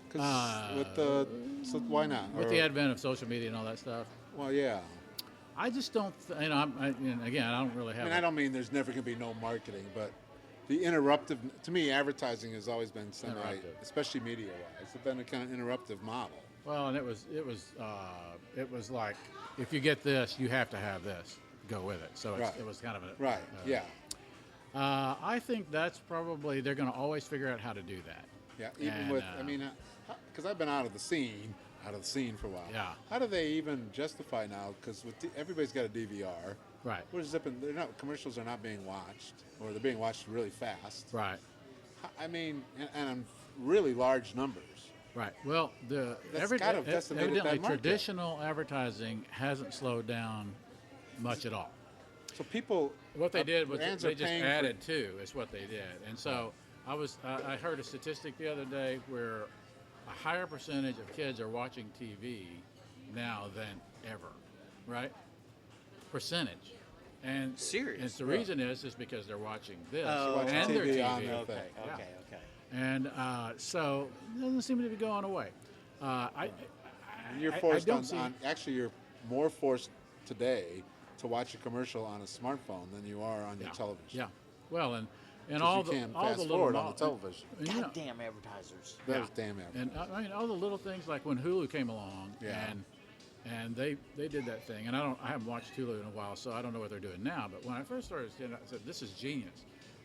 Speaker 2: Because so why not?
Speaker 1: With
Speaker 2: Or-
Speaker 1: the advent of social media and all that stuff,
Speaker 2: well, yeah.
Speaker 1: I just don't. Again, I don't really
Speaker 2: I
Speaker 1: have.
Speaker 2: mean, I don't mean there's never going to be no marketing, but the interruptive, to me, advertising has always been
Speaker 1: Interruptive.
Speaker 2: especially media-wise, it's been a kind of interruptive model.
Speaker 1: Well, and it was like, if you get this, you have to have this. Go with it. So
Speaker 2: Right.
Speaker 1: it was kind of a
Speaker 2: Right, yeah.
Speaker 1: I think that's probably they're going to always figure out how to do that.
Speaker 2: Yeah, even
Speaker 1: And,
Speaker 2: with, because I've been out of the scene for a while.
Speaker 1: Yeah.
Speaker 2: How do they even justify now? Because everybody's got a DVR.
Speaker 1: Right.
Speaker 2: We're zipping, commercials are not being watched, or they're being watched really fast.
Speaker 1: Right.
Speaker 2: I mean, and in really large numbers.
Speaker 1: Right. Well,
Speaker 2: That's gotta have decimated
Speaker 1: evidently
Speaker 2: that market.
Speaker 1: traditional advertising hasn't slowed down much at all.
Speaker 2: So people,
Speaker 1: What they did was
Speaker 2: brands
Speaker 1: they
Speaker 2: are
Speaker 1: just
Speaker 2: paying
Speaker 1: added to is what they did. And so I heard a statistic the other day where a higher percentage of kids are watching TV now than ever, right? Percentage. And
Speaker 3: Serious?
Speaker 1: And the reason is because they're watching this
Speaker 3: Oh,
Speaker 1: and their
Speaker 2: TV
Speaker 1: TV.
Speaker 2: on their
Speaker 3: Okay,
Speaker 2: thing.
Speaker 1: Yeah.
Speaker 3: okay.
Speaker 1: And so it doesn't seem to be going away.
Speaker 2: You're forced
Speaker 1: don't see-
Speaker 2: actually, you're more forced today to watch a commercial on a smartphone than you are on your television.
Speaker 1: Yeah. Well, and
Speaker 2: 'Cause
Speaker 1: all
Speaker 2: you
Speaker 1: the
Speaker 2: can't
Speaker 1: all
Speaker 2: fast
Speaker 1: the little
Speaker 2: forward on the television.
Speaker 1: and, you know,
Speaker 3: Goddamn advertisers.
Speaker 2: Those damn advertisers.
Speaker 1: And I mean all the little things like when Hulu came along,
Speaker 2: Yeah.
Speaker 1: and they did that thing, and I haven't watched Hulu in a while, so I don't know what they're doing now. But when I first started, I said this is genius.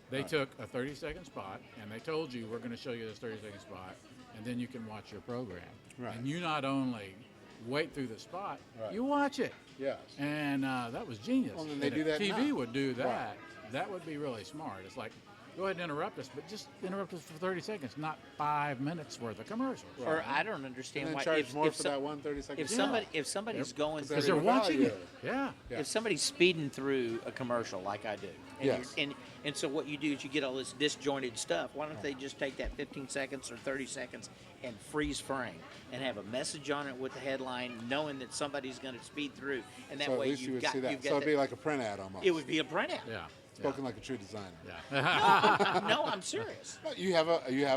Speaker 1: They took a 30-second spot and they told you we're going to show you this 30-second spot, and then you can watch your program.
Speaker 2: Right.
Speaker 1: And you not only wait through the spot,
Speaker 2: Right.
Speaker 1: you watch it.
Speaker 2: Yes.
Speaker 1: And that was genius.
Speaker 2: Well, then they
Speaker 1: And
Speaker 2: do
Speaker 1: if
Speaker 2: that
Speaker 1: TV
Speaker 2: now.
Speaker 1: would do that.
Speaker 2: Right.
Speaker 1: That would be really smart. It's like, go ahead and interrupt us, but just interrupt us for 30 seconds, not 5 minutes worth of commercials.
Speaker 3: Or I don't understand
Speaker 2: And then
Speaker 3: why
Speaker 2: charge more
Speaker 3: if
Speaker 2: for
Speaker 3: some-
Speaker 2: that 1 30-second
Speaker 3: if
Speaker 2: spot.
Speaker 3: somebody if somebody's going
Speaker 2: Because
Speaker 1: Because
Speaker 3: through,
Speaker 1: they're
Speaker 2: Value.
Speaker 1: watching it. Yeah.
Speaker 2: Yeah.
Speaker 3: if somebody's speeding through a commercial like I do, and,
Speaker 2: Yes.
Speaker 3: and so what you do is you get all this disjointed stuff. Why don't they just take that 15 seconds or 30 seconds and freeze frame and have a message on it with the headline, knowing that somebody's going to speed through, and that
Speaker 2: So at
Speaker 3: way
Speaker 2: least you
Speaker 3: you've
Speaker 2: would
Speaker 3: got
Speaker 2: see that.
Speaker 3: you've
Speaker 2: So
Speaker 3: got
Speaker 2: it'd be like a print ad almost.
Speaker 3: it would be a printout.
Speaker 1: Yeah.
Speaker 2: Spoken like a true designer.
Speaker 1: Yeah.
Speaker 3: No, I'm serious.
Speaker 2: Well, you have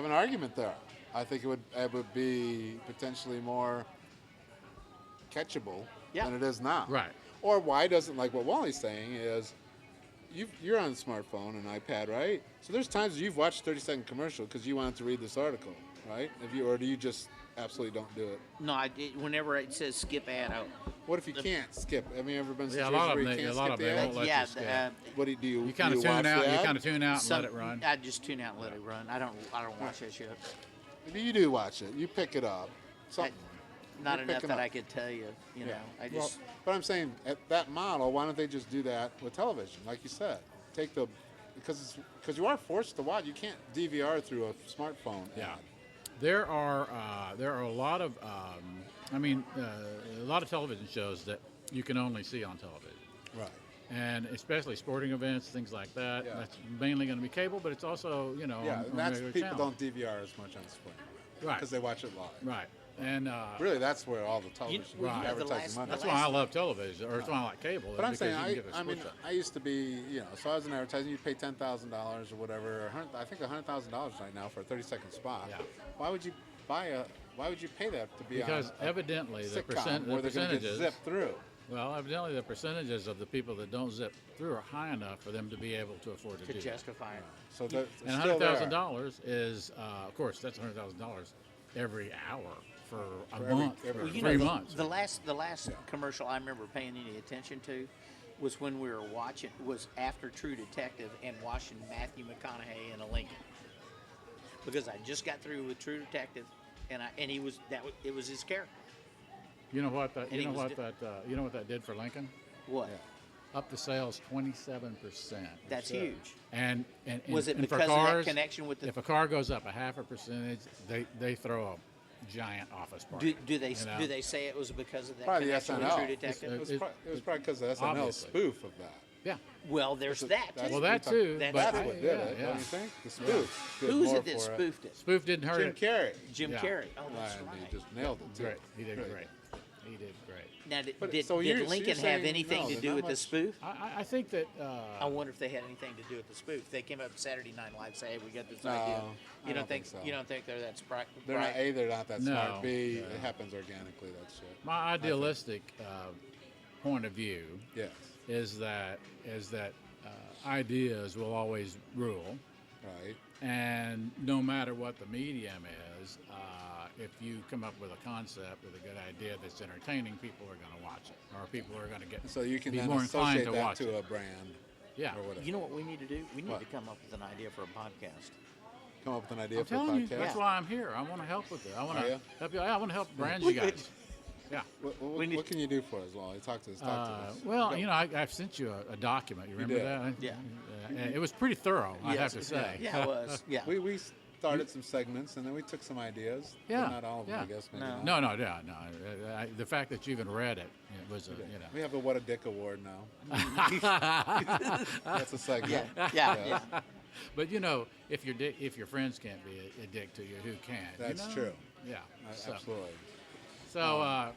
Speaker 2: an argument there. I think it would be potentially more catchable
Speaker 3: Yeah.
Speaker 2: than it is now.
Speaker 1: Right.
Speaker 2: Or why doesn't, like what Wally's saying is, you're on a smartphone and iPad, right? So there's times you've watched 30-second commercial because you wanted to read this article, right? Or do you just absolutely don't do it?
Speaker 3: No, whenever it says skip ad,
Speaker 2: What if you can't skip? Have you ever been in
Speaker 1: Yeah, a
Speaker 2: situations
Speaker 1: lot of
Speaker 2: where
Speaker 1: them,
Speaker 2: you can't
Speaker 1: a lot
Speaker 2: skip
Speaker 1: of
Speaker 2: the
Speaker 1: them
Speaker 2: ad?
Speaker 1: won't let
Speaker 3: yeah,
Speaker 1: you skip.
Speaker 2: What do you do?
Speaker 1: You kind of
Speaker 2: watch
Speaker 1: tune
Speaker 2: the
Speaker 1: out. You
Speaker 2: ad?
Speaker 1: kind of tune out and let it run.
Speaker 3: I just tune out and let it run. I don't watch that shit.
Speaker 2: You do watch it. You pick it up. Something.
Speaker 3: Not
Speaker 2: You're
Speaker 3: enough
Speaker 2: picking
Speaker 3: that
Speaker 2: up.
Speaker 3: I could tell you. You know, I
Speaker 2: Well,
Speaker 3: just
Speaker 2: but I'm saying at that model, why don't they just do that with television, like you said? Because you are forced to watch. You can't DVR through a smartphone.
Speaker 1: Yeah.
Speaker 2: ad.
Speaker 1: There are a lot of a lot of television shows that you can only see on television,
Speaker 2: Right.
Speaker 1: and especially sporting events, things like that.
Speaker 2: Yeah.
Speaker 1: That's mainly going to be cable, but it's also
Speaker 2: Yeah,
Speaker 1: on
Speaker 2: and that's
Speaker 1: regular
Speaker 2: people
Speaker 1: channel.
Speaker 2: don't DVR as much on sport.
Speaker 1: Right.
Speaker 2: Because they watch it live.
Speaker 1: Right, and
Speaker 2: Really, that's where all the television
Speaker 3: well, you know, the
Speaker 2: advertising
Speaker 3: last-
Speaker 2: money.
Speaker 1: that's
Speaker 2: is.
Speaker 1: why I love television, or that's why I like cable.
Speaker 2: But I'm
Speaker 1: because
Speaker 2: saying,
Speaker 1: you can get a
Speaker 2: I mean,
Speaker 1: split
Speaker 2: I used to be, so I was in advertising. You pay $10,000 or whatever. I think $100,000 right now for a 30-second spot.
Speaker 1: Yeah.
Speaker 2: Why would you pay that to be
Speaker 1: because
Speaker 2: on a
Speaker 1: evidently the
Speaker 2: sitcom where they're going to get
Speaker 1: percentages.
Speaker 2: zipped through?
Speaker 1: Well, evidently the percentages of the people that don't zip through are high enough for them to be able to afford to
Speaker 3: to
Speaker 1: do that.
Speaker 3: justify it.
Speaker 2: So that's
Speaker 1: And
Speaker 2: still there.
Speaker 1: $100,000 is, of course, that's $100,000 every hour for a
Speaker 2: For every-
Speaker 1: month,
Speaker 2: every-
Speaker 1: for
Speaker 3: Well, you
Speaker 1: 3
Speaker 3: know,
Speaker 1: months.
Speaker 3: the last commercial I remember paying any attention to was when we were was after True Detective and watching Matthew McConaughey in a Lincoln, because I just got through with True Detective, and it was his character.
Speaker 1: You know what that?
Speaker 3: And
Speaker 1: You
Speaker 3: he
Speaker 1: know
Speaker 3: was
Speaker 1: what that? You know what that did for Lincoln?
Speaker 3: What?
Speaker 1: Up the sales 27%.
Speaker 3: That's huge.
Speaker 1: And
Speaker 3: Was it
Speaker 1: and for
Speaker 3: because of that
Speaker 1: cars,
Speaker 3: connection with the?
Speaker 1: if a car goes up a half a percentage, they throw a giant office party.
Speaker 3: Do they
Speaker 1: you know?
Speaker 3: do they say it was because of that
Speaker 2: Probably the
Speaker 3: connection with
Speaker 2: SNL.
Speaker 3: True Detective?
Speaker 2: It was probably because of the SNL
Speaker 1: Obviously.
Speaker 2: spoof of that.
Speaker 1: Yeah.
Speaker 3: Well, there's that.
Speaker 2: that's-
Speaker 3: too.
Speaker 1: Well, that too.
Speaker 3: That's
Speaker 1: but
Speaker 2: That's what did it,
Speaker 1: yeah.
Speaker 2: don't you think? The spoof. did
Speaker 3: Who was
Speaker 2: more
Speaker 3: it that
Speaker 2: for
Speaker 3: spoofed it?
Speaker 1: Spoof didn't hurt
Speaker 2: Jim
Speaker 1: it.
Speaker 2: Carrey.
Speaker 3: Jim
Speaker 1: Yeah.
Speaker 3: Carrey. Oh, that's
Speaker 2: And
Speaker 3: right.
Speaker 2: he just nailed it too.
Speaker 1: Great. He did
Speaker 2: Really.
Speaker 1: great. He did great.
Speaker 3: Now,
Speaker 2: But-
Speaker 3: did
Speaker 2: so you're
Speaker 3: Lincoln have
Speaker 2: saying
Speaker 3: anything
Speaker 2: no,
Speaker 3: to
Speaker 2: there's
Speaker 3: do
Speaker 2: not
Speaker 3: with the
Speaker 2: much-
Speaker 3: spoof?
Speaker 1: I think that.
Speaker 3: I wonder if they had anything to do with the spoof. They came up Saturday Night Live, say, "Hey, we got this
Speaker 2: No,
Speaker 3: idea."
Speaker 2: I
Speaker 3: You
Speaker 2: don't think so.
Speaker 3: You don't think they're that sprite?
Speaker 2: They're not A. They're not that
Speaker 1: No.
Speaker 2: smart. B.
Speaker 1: No.
Speaker 2: It happens organically. That shit.
Speaker 1: my idealistic point of view
Speaker 2: Yes.
Speaker 1: is that ideas will always rule,
Speaker 2: Right.
Speaker 1: and no matter what the medium is, if you come up with a concept with a good idea that's entertaining, people are going to watch it, or people are going to get
Speaker 2: So you can
Speaker 1: be
Speaker 2: then
Speaker 1: more inclined
Speaker 2: associate
Speaker 1: to
Speaker 2: that
Speaker 1: watch
Speaker 2: to
Speaker 1: it.
Speaker 2: a brand
Speaker 1: Yeah.
Speaker 2: or whatever.
Speaker 3: You know what we need to do? We need
Speaker 2: What?
Speaker 3: to come up with an idea for a podcast.
Speaker 2: Come up with an idea
Speaker 1: I'm
Speaker 2: for a
Speaker 1: telling you,
Speaker 2: podcast.
Speaker 1: that's why I'm here. I want to help with it. I want
Speaker 2: Are
Speaker 1: to
Speaker 2: ya?
Speaker 1: help you. I want to help brand you guys. Yeah.
Speaker 2: What can you do for us, Wally? Talk to us. Talk to us.
Speaker 1: Well, I've sent you a document. You remember
Speaker 2: did.
Speaker 1: that?
Speaker 3: Yeah.
Speaker 1: And it was pretty thorough, I have
Speaker 3: Yes,
Speaker 1: to say.
Speaker 3: Yeah, it was. Yeah.
Speaker 2: We started some segments and then we took some ideas. but
Speaker 1: Yeah,
Speaker 2: not all of them,
Speaker 1: yeah.
Speaker 2: I guess. Maybe
Speaker 3: No.
Speaker 2: not.
Speaker 1: No. The fact that you even read it, it was,
Speaker 2: We have a What a Dick Award now. That's a segment.
Speaker 3: Yeah.
Speaker 1: But if your friends can't be a dick to you, who can?
Speaker 2: That's true.
Speaker 1: Yeah. So,
Speaker 2: Absolutely.
Speaker 1: so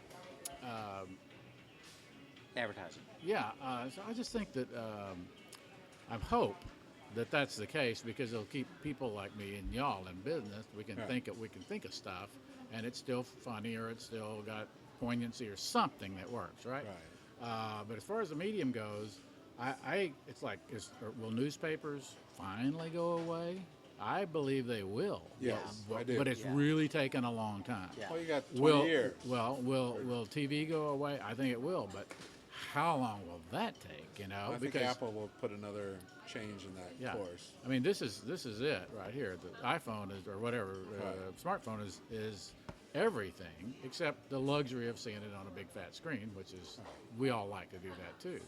Speaker 3: Advertising.
Speaker 1: yeah. So I just think that I hope that that's the case because it'll keep people like me and y'all in business. We can think of stuff, and it's still funny or it's still got poignancy or something that works, right? But as far as the medium goes, it's like, will newspapers finally go away? I believe they will.
Speaker 2: Yes, I do.
Speaker 1: But it's really taken a long time.
Speaker 3: Yeah.
Speaker 2: Well, you got 20 years.
Speaker 1: Well, will TV go away? I think it will, but how long will that take? You know,
Speaker 2: I think Apple will put another change in that course.
Speaker 1: I mean, this is it right here. The iPhone is, or whatever, smartphone is everything except the luxury of seeing it on a big fat screen, which is, we all like to do that too. You know?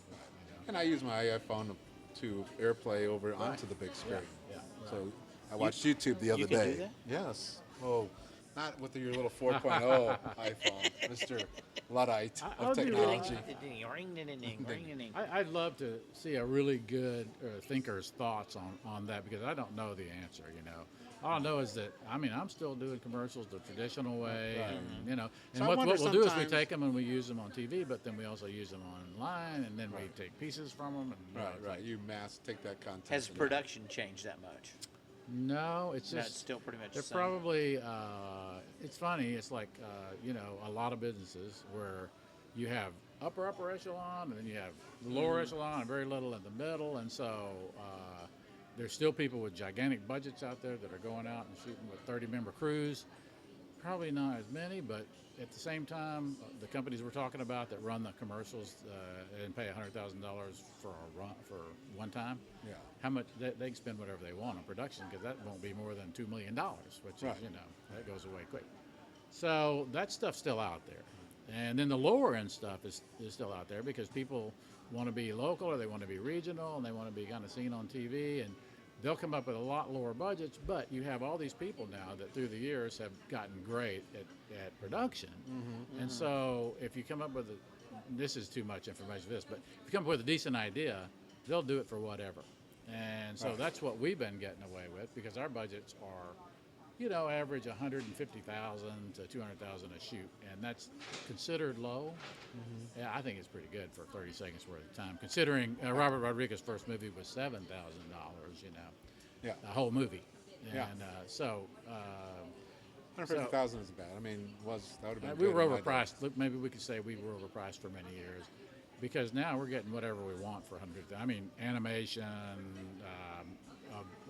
Speaker 2: And I use my iPhone to AirPlay over onto the big screen.
Speaker 1: Yeah.
Speaker 2: So I watched YouTube the other
Speaker 3: can
Speaker 2: day.
Speaker 3: do that?
Speaker 2: Yes. Oh, not with your little 4.0 iPhone, Mr. Luddite
Speaker 1: I'll
Speaker 2: of
Speaker 1: do
Speaker 2: technology.
Speaker 1: I'd love to see a really good thinker's thoughts on that because I don't know the answer, you know. All I know is that, I mean, I'm still doing commercials the traditional way, and, you know. And
Speaker 2: So I
Speaker 1: what
Speaker 2: wonder
Speaker 1: we'll do is we
Speaker 2: sometimes-
Speaker 1: take them and we use them on TV, but then we also use them online, and then we take pieces from them. And, you know, it's
Speaker 2: Right.
Speaker 1: like-
Speaker 2: You take that content.
Speaker 3: Has
Speaker 2: and-
Speaker 3: production changed that much?
Speaker 1: No, it's
Speaker 3: No,
Speaker 1: just
Speaker 3: it's still pretty much the
Speaker 1: they're
Speaker 3: same.
Speaker 1: probably. It's funny. It's like you know, a lot of businesses where you have upper echelon, and then you have lower echelon, and very little in the middle, and so there's still people with gigantic budgets out there that are going out and shooting with 30-member crews. Probably not as many, but at the same time, the companies we're talking about that run the commercials and pay $100,000 for a run for one time.
Speaker 2: Yeah.
Speaker 1: How much they can spend whatever they want on production because that won't be more than $2 million, which
Speaker 2: Right.
Speaker 1: is, you know, that goes away quick. So that stuff's still out there, and then the lower end stuff is still out there because people want to be local or they want to be regional and they want to be kind of seen on TV, and they'll come up with a lot lower budgets. But you have all these people now that through the years have gotten great at production, and so if you come up with this is too much information for this, but if you come up with a decent idea, they'll do it for whatever. And so that's what we've been getting away with because our budgets are, you know, average 150,000 to 200,000 a shoot, and that's considered low. Yeah, I think it's pretty good for 30 seconds worth of time, considering Robert Rodriguez's first movie was $7,000. You know,
Speaker 2: Yeah.
Speaker 1: the whole movie, and
Speaker 2: Yeah.
Speaker 1: so.
Speaker 2: 150,000 is bad. I mean, that would have been.
Speaker 1: We
Speaker 2: good
Speaker 1: were
Speaker 2: in my day.
Speaker 1: overpriced. Look, maybe we could say we were overpriced for many years, because now we're getting whatever we want for 100. I mean, animation,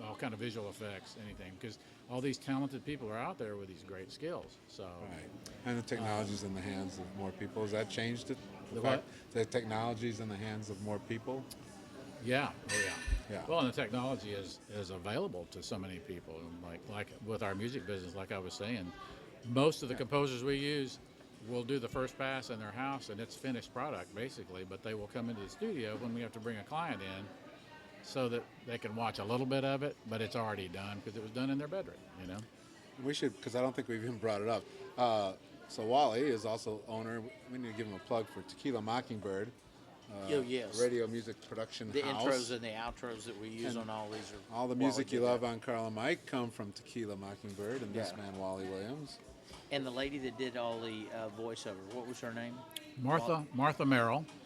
Speaker 1: all kind of visual effects, anything, because all these talented people are out there with these great skills. So,
Speaker 2: Right. And the technology's in the hands of more people. Has that changed it?
Speaker 1: The
Speaker 2: fact the technology's in the hands of more people?
Speaker 1: yeah, oh yeah.
Speaker 2: Yeah.
Speaker 1: Well, and the technology is available to so many people. And like with our music business, like I was saying, most of the composers we use will do the first pass in their house, and it's finished product basically. But they will come into the studio when we have to bring a client in, so that they can watch a little bit of it, but it's already done because it was done in their bedroom. You know.
Speaker 2: We should, because I don't think we've even brought it up. So Wally is also owner. We need to give him a plug for Tequila Mockingbird.
Speaker 3: Yes.
Speaker 2: Radio music production
Speaker 3: The
Speaker 2: house.
Speaker 3: intros and the outros that we use on all these are
Speaker 2: All the
Speaker 3: Wally
Speaker 2: music you
Speaker 3: did
Speaker 2: love
Speaker 3: that.
Speaker 2: on Carl and Mike come from Tequila Mockingbird and this
Speaker 3: Yeah.
Speaker 2: man, Wally Williams.
Speaker 3: And the lady that did all the voiceover, what was her name?
Speaker 1: Martha Merrill.
Speaker 3: Martha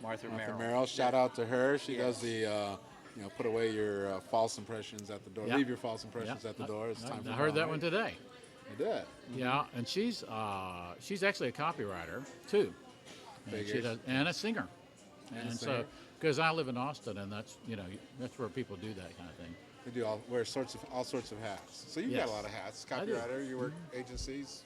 Speaker 2: Martha
Speaker 3: Merrill.
Speaker 2: Merrill, shout out to her. She
Speaker 3: Yes.
Speaker 2: does the, put away your false impressions at the door.
Speaker 1: Yeah.
Speaker 2: Leave your false impressions
Speaker 1: Yeah.
Speaker 2: at the door. It's time for
Speaker 1: I heard that
Speaker 2: Carl
Speaker 1: one
Speaker 2: and Mike.
Speaker 1: today.
Speaker 2: You did.
Speaker 1: Yeah, and she's actually a copywriter too, and she
Speaker 2: Figures.
Speaker 1: does, and a singer.
Speaker 2: And a
Speaker 1: And so,
Speaker 2: singer.
Speaker 1: because I live in Austin, and that's that's where people do that kind of thing.
Speaker 2: They do wear all sorts of hats. So you've got
Speaker 1: Yes.
Speaker 2: a lot of hats.
Speaker 1: I do.
Speaker 2: Copywriter, you work agencies,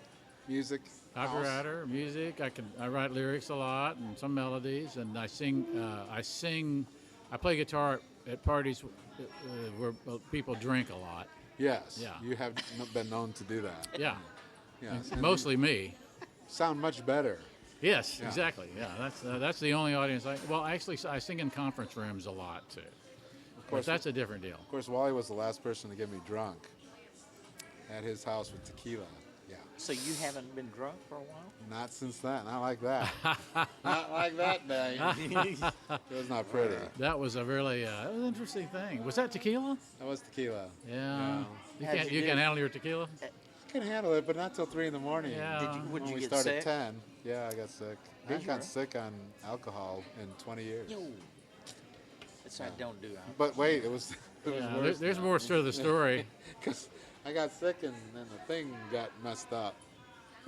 Speaker 2: music, house.
Speaker 1: Copywriter, music. I write lyrics a lot and some melodies, and I sing. I play guitar at parties where people drink a lot.
Speaker 2: Yes.
Speaker 1: Yeah.
Speaker 2: You have been known to do that.
Speaker 1: Yeah,
Speaker 2: Yes. And
Speaker 1: mostly me.
Speaker 2: you sound much better.
Speaker 1: Yes,
Speaker 2: Yeah.
Speaker 1: exactly. Yeah, that's the only audience. Actually, I sing in conference rooms a lot too. Of
Speaker 2: course.
Speaker 1: but that's a different deal.
Speaker 2: Of course, Wally was the last person to get me drunk at his house with tequila. Yeah.
Speaker 3: So you haven't been drunk for a while?
Speaker 2: Not since then. Not like that. Not like that, babe. It was not pretty.
Speaker 1: That was a really that was an interesting thing. Was that tequila?
Speaker 2: That was tequila.
Speaker 1: Yeah. You
Speaker 3: How'd
Speaker 1: can't
Speaker 3: you
Speaker 1: you
Speaker 3: do?
Speaker 1: can handle your tequila?
Speaker 2: I can handle it, but not till 3 in the morning.
Speaker 1: Yeah.
Speaker 3: Would
Speaker 2: When
Speaker 3: you
Speaker 2: we
Speaker 3: get
Speaker 2: start
Speaker 3: sick?
Speaker 2: at 10. Yeah, I got sick. I
Speaker 3: Did
Speaker 2: haven't
Speaker 3: you
Speaker 2: gotten
Speaker 3: really?
Speaker 2: sick on alcohol in 20 years.
Speaker 3: Yo. That outside. Don't do out.
Speaker 2: But wait, it was
Speaker 1: Yeah,
Speaker 2: worse.
Speaker 1: there's more to the story.
Speaker 2: Because I got sick and then the thing got messed up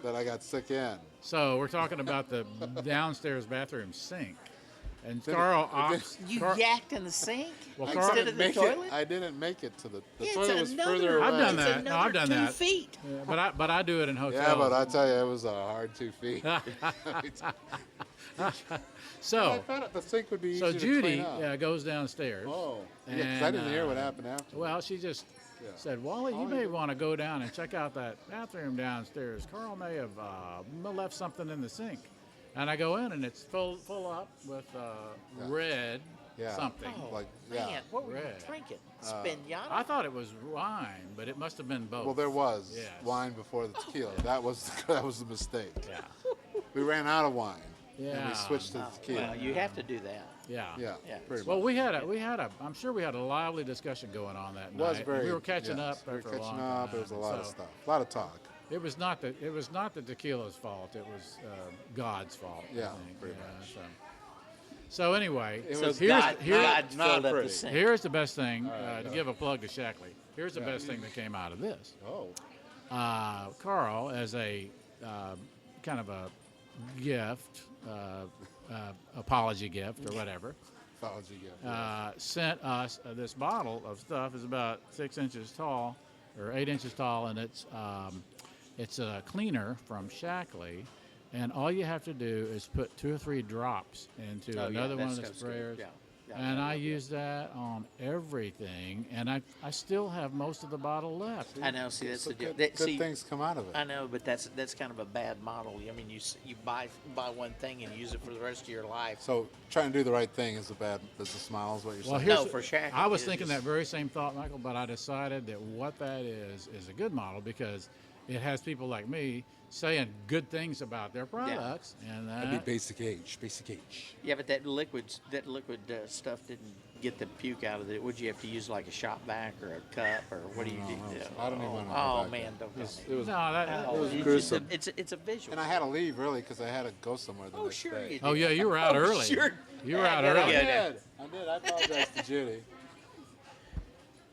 Speaker 2: that I got sick in.
Speaker 1: So we're talking about the downstairs bathroom sink, and
Speaker 2: Did it-
Speaker 1: Carl
Speaker 2: it did-
Speaker 1: opts.
Speaker 3: You
Speaker 1: Carl-
Speaker 3: yacked in the sink
Speaker 1: Well,
Speaker 2: I
Speaker 1: Carl-
Speaker 3: instead of the toilet.
Speaker 2: I didn't make it to the
Speaker 3: Yeah,
Speaker 2: toilet
Speaker 3: it's
Speaker 2: was
Speaker 3: another-
Speaker 2: further away.
Speaker 1: I've done
Speaker 3: It's
Speaker 1: that. No, I've
Speaker 3: another
Speaker 1: done
Speaker 3: 2
Speaker 1: that.
Speaker 3: feet.
Speaker 1: Yeah, but I do it in hotels.
Speaker 2: Yeah, but I tell you, it was a hard 2 feet. I
Speaker 1: So
Speaker 2: thought the sink would be
Speaker 1: so
Speaker 2: easier to
Speaker 1: Judy
Speaker 2: clean up.
Speaker 1: goes downstairs.
Speaker 2: Oh, yeah, 'cause I
Speaker 1: and,
Speaker 2: didn't hear what happened after.
Speaker 1: Well, she just
Speaker 2: Yeah.
Speaker 1: said, Wally, you may want to go down and check out that bathroom downstairs. Carl may have left something in the sink. And I go in, and it's full up with red
Speaker 2: Yeah.
Speaker 1: something.
Speaker 3: Oh,
Speaker 2: Like, yeah.
Speaker 3: man, what were you
Speaker 1: Red.
Speaker 3: drinking? Spinata?
Speaker 1: I thought it was wine, but it must have been both.
Speaker 2: Well, there was
Speaker 1: Yes.
Speaker 2: wine before the tequila. That was the mistake.
Speaker 1: Yeah.
Speaker 2: We ran out of wine, and
Speaker 1: Yeah.
Speaker 2: we switched to the tequila.
Speaker 3: Well, you have to do that.
Speaker 1: Yeah.
Speaker 2: Yeah,
Speaker 3: Yeah.
Speaker 2: pretty
Speaker 1: Well,
Speaker 2: much.
Speaker 1: I'm sure we had a lively discussion going on that
Speaker 2: It was
Speaker 1: night.
Speaker 2: very.
Speaker 1: We were catching
Speaker 2: yes,
Speaker 1: up
Speaker 2: we were
Speaker 1: after a
Speaker 2: catching
Speaker 1: long
Speaker 2: up.
Speaker 1: time.
Speaker 2: It was a lot of
Speaker 1: So
Speaker 2: stuff, a lot of talk.
Speaker 1: It was not the tequila's fault. It was God's fault.
Speaker 2: Yeah,
Speaker 1: I think.
Speaker 2: pretty
Speaker 1: Yeah,
Speaker 2: much.
Speaker 1: So anyway,
Speaker 2: It
Speaker 3: So
Speaker 2: was
Speaker 1: here's
Speaker 3: God,
Speaker 1: here-
Speaker 3: God
Speaker 2: not
Speaker 3: filled up
Speaker 2: pretty.
Speaker 3: the sink.
Speaker 1: here's the best thing
Speaker 2: right,
Speaker 1: to
Speaker 2: go.
Speaker 1: give a plug to Shackley. Here's the best thing that came out of this.
Speaker 2: Oh,
Speaker 1: Carl, as a kind of a gift, apology gift or whatever,
Speaker 2: apology gift.
Speaker 1: sent us this bottle of stuff. It's about 6 inches tall or 8 inches tall, and it's a cleaner from Shackley. And all you have to do is put 2 or 3 drops into
Speaker 3: Oh, yeah,
Speaker 1: another one
Speaker 3: that
Speaker 1: of the
Speaker 3: stuff's good.
Speaker 1: sprayers.
Speaker 3: Yeah. Yeah,
Speaker 1: And
Speaker 3: yeah,
Speaker 1: I
Speaker 3: yeah.
Speaker 1: use that on everything, and I still have most of the bottle left.
Speaker 3: I know. See, that's
Speaker 2: So
Speaker 3: the deal.
Speaker 2: good things come out of it.
Speaker 3: I know, but that's kind of a bad model. I mean, you buy one thing and use it for the rest of your life.
Speaker 2: So trying to do the right thing is a smile is what you're
Speaker 1: Well,
Speaker 2: saying.
Speaker 1: here's
Speaker 3: No, for Shackley,
Speaker 1: I was
Speaker 3: it
Speaker 1: thinking
Speaker 3: is.
Speaker 1: that very same thought, Michael, but I decided that what that is a good model because it has people like me saying good things about their products, and
Speaker 2: That'd be
Speaker 1: that,
Speaker 2: basic age. Basic age.
Speaker 3: Yeah, but that liquid stuff didn't get the puke out of it. Would you have to use like a shop vac or a cup or what do you do?
Speaker 2: I don't even want to go
Speaker 3: Oh
Speaker 2: back
Speaker 3: man,
Speaker 2: there.
Speaker 3: don't
Speaker 2: It
Speaker 3: go
Speaker 2: was,
Speaker 3: there.
Speaker 2: it was,
Speaker 1: no, that,
Speaker 3: Oh,
Speaker 2: was
Speaker 3: it's
Speaker 2: gruesome.
Speaker 3: It's a visual.
Speaker 2: and I had to leave really because I had to go somewhere the
Speaker 3: Oh,
Speaker 2: next
Speaker 3: sure
Speaker 2: day.
Speaker 3: you did.
Speaker 1: oh yeah, you were out
Speaker 3: Oh,
Speaker 1: early.
Speaker 3: sure.
Speaker 1: You were
Speaker 3: Yeah,
Speaker 1: out
Speaker 3: I gotta
Speaker 1: early.
Speaker 3: go.
Speaker 2: I did. I apologize to Judy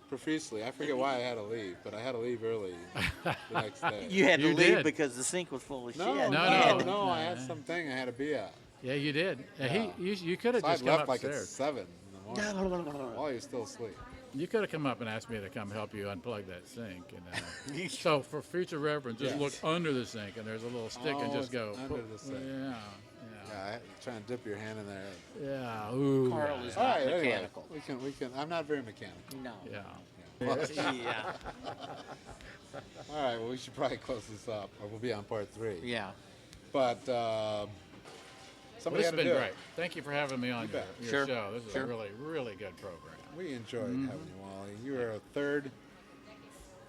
Speaker 2: profusely. I forget why I had to leave, but I had to leave early the next day.
Speaker 3: You had to
Speaker 1: You
Speaker 3: leave
Speaker 1: did.
Speaker 3: because the sink was full of
Speaker 2: No,
Speaker 3: shit.
Speaker 2: no,
Speaker 3: You had to-
Speaker 2: no. I had something I had to be at.
Speaker 1: Yeah, you did.
Speaker 2: Yeah.
Speaker 1: You could have
Speaker 2: So I
Speaker 1: just
Speaker 2: left
Speaker 1: come
Speaker 2: like at
Speaker 1: upstairs.
Speaker 2: 7 in the morning while he was still asleep.
Speaker 1: You could have come up and asked me to come help you unplug that sink. And, so for future reference, just
Speaker 2: Yes.
Speaker 1: look under the sink, and there's a little stick, and
Speaker 2: Oh,
Speaker 1: just go.
Speaker 2: it's under the sink.
Speaker 1: Yeah,
Speaker 2: Yeah, trying to dip your hand in there.
Speaker 1: yeah. Ooh.
Speaker 3: Carl
Speaker 1: yeah.
Speaker 3: is
Speaker 2: All
Speaker 3: not
Speaker 2: right, anyway,
Speaker 3: mechanical.
Speaker 2: we can. I'm not very mechanical.
Speaker 3: No.
Speaker 1: Yeah.
Speaker 3: Yeah.
Speaker 2: All right, well, we should probably close this up, or we'll be on part 3.
Speaker 3: Yeah.
Speaker 2: But
Speaker 1: Well,
Speaker 2: somebody
Speaker 1: this
Speaker 2: had
Speaker 1: has
Speaker 2: to
Speaker 1: been
Speaker 2: do
Speaker 1: great.
Speaker 2: it.
Speaker 1: Thank you for having me on
Speaker 2: bet.
Speaker 1: your
Speaker 3: Sure.
Speaker 1: show. This is
Speaker 3: Sure.
Speaker 1: a really, really good program.
Speaker 2: We enjoyed having you, Wally. You were a third.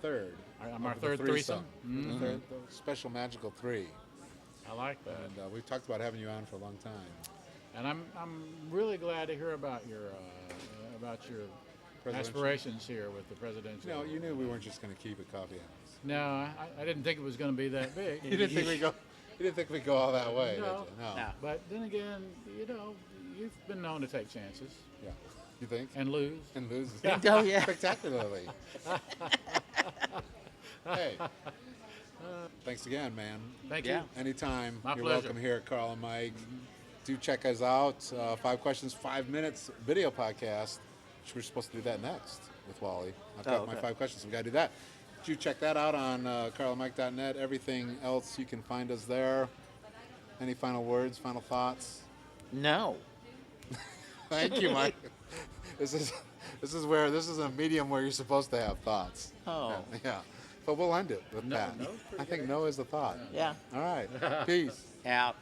Speaker 1: I'm our
Speaker 2: of the
Speaker 1: third threesome.
Speaker 2: The third, the special magical 3.
Speaker 1: I like that.
Speaker 2: And we've talked about having you on for a long time.
Speaker 1: And I'm really glad to hear about your
Speaker 2: Presidential.
Speaker 1: aspirations here with the presidential.
Speaker 2: You know, you knew we weren't just going to keep a coffee house.
Speaker 1: No, I didn't think it was going to be that big.
Speaker 2: You didn't think we go. You didn't think we'd go all that way,
Speaker 1: No.
Speaker 2: did you? No.
Speaker 3: No.
Speaker 1: But then again, you've been known to take chances
Speaker 2: Yeah. You think?
Speaker 1: and lose.
Speaker 2: And lose
Speaker 3: Oh yeah.
Speaker 2: spectacularly. Hey. Thanks again, man.
Speaker 1: Thank
Speaker 3: Yeah.
Speaker 1: you.
Speaker 2: Anytime.
Speaker 1: My
Speaker 2: You're
Speaker 1: pleasure.
Speaker 2: welcome here at Carl and Mike. Do check us out. 5 questions, 5 minutes video podcast. Which we're supposed to do that next with Wally. I've got
Speaker 3: Oh,
Speaker 2: my
Speaker 3: okay.
Speaker 2: 5 questions. We got to do that. Do check that out on carlandmike.net. Everything else you can find us there. Any final words, final thoughts?
Speaker 3: No.
Speaker 2: Thank you, Mike. This is a medium where you're supposed to have thoughts.
Speaker 3: Oh.
Speaker 2: Yeah. But we'll end it with
Speaker 1: No,
Speaker 2: that.
Speaker 1: no,
Speaker 2: I think no is the thought.
Speaker 3: Yeah.
Speaker 2: All right. Peace.
Speaker 3: Out.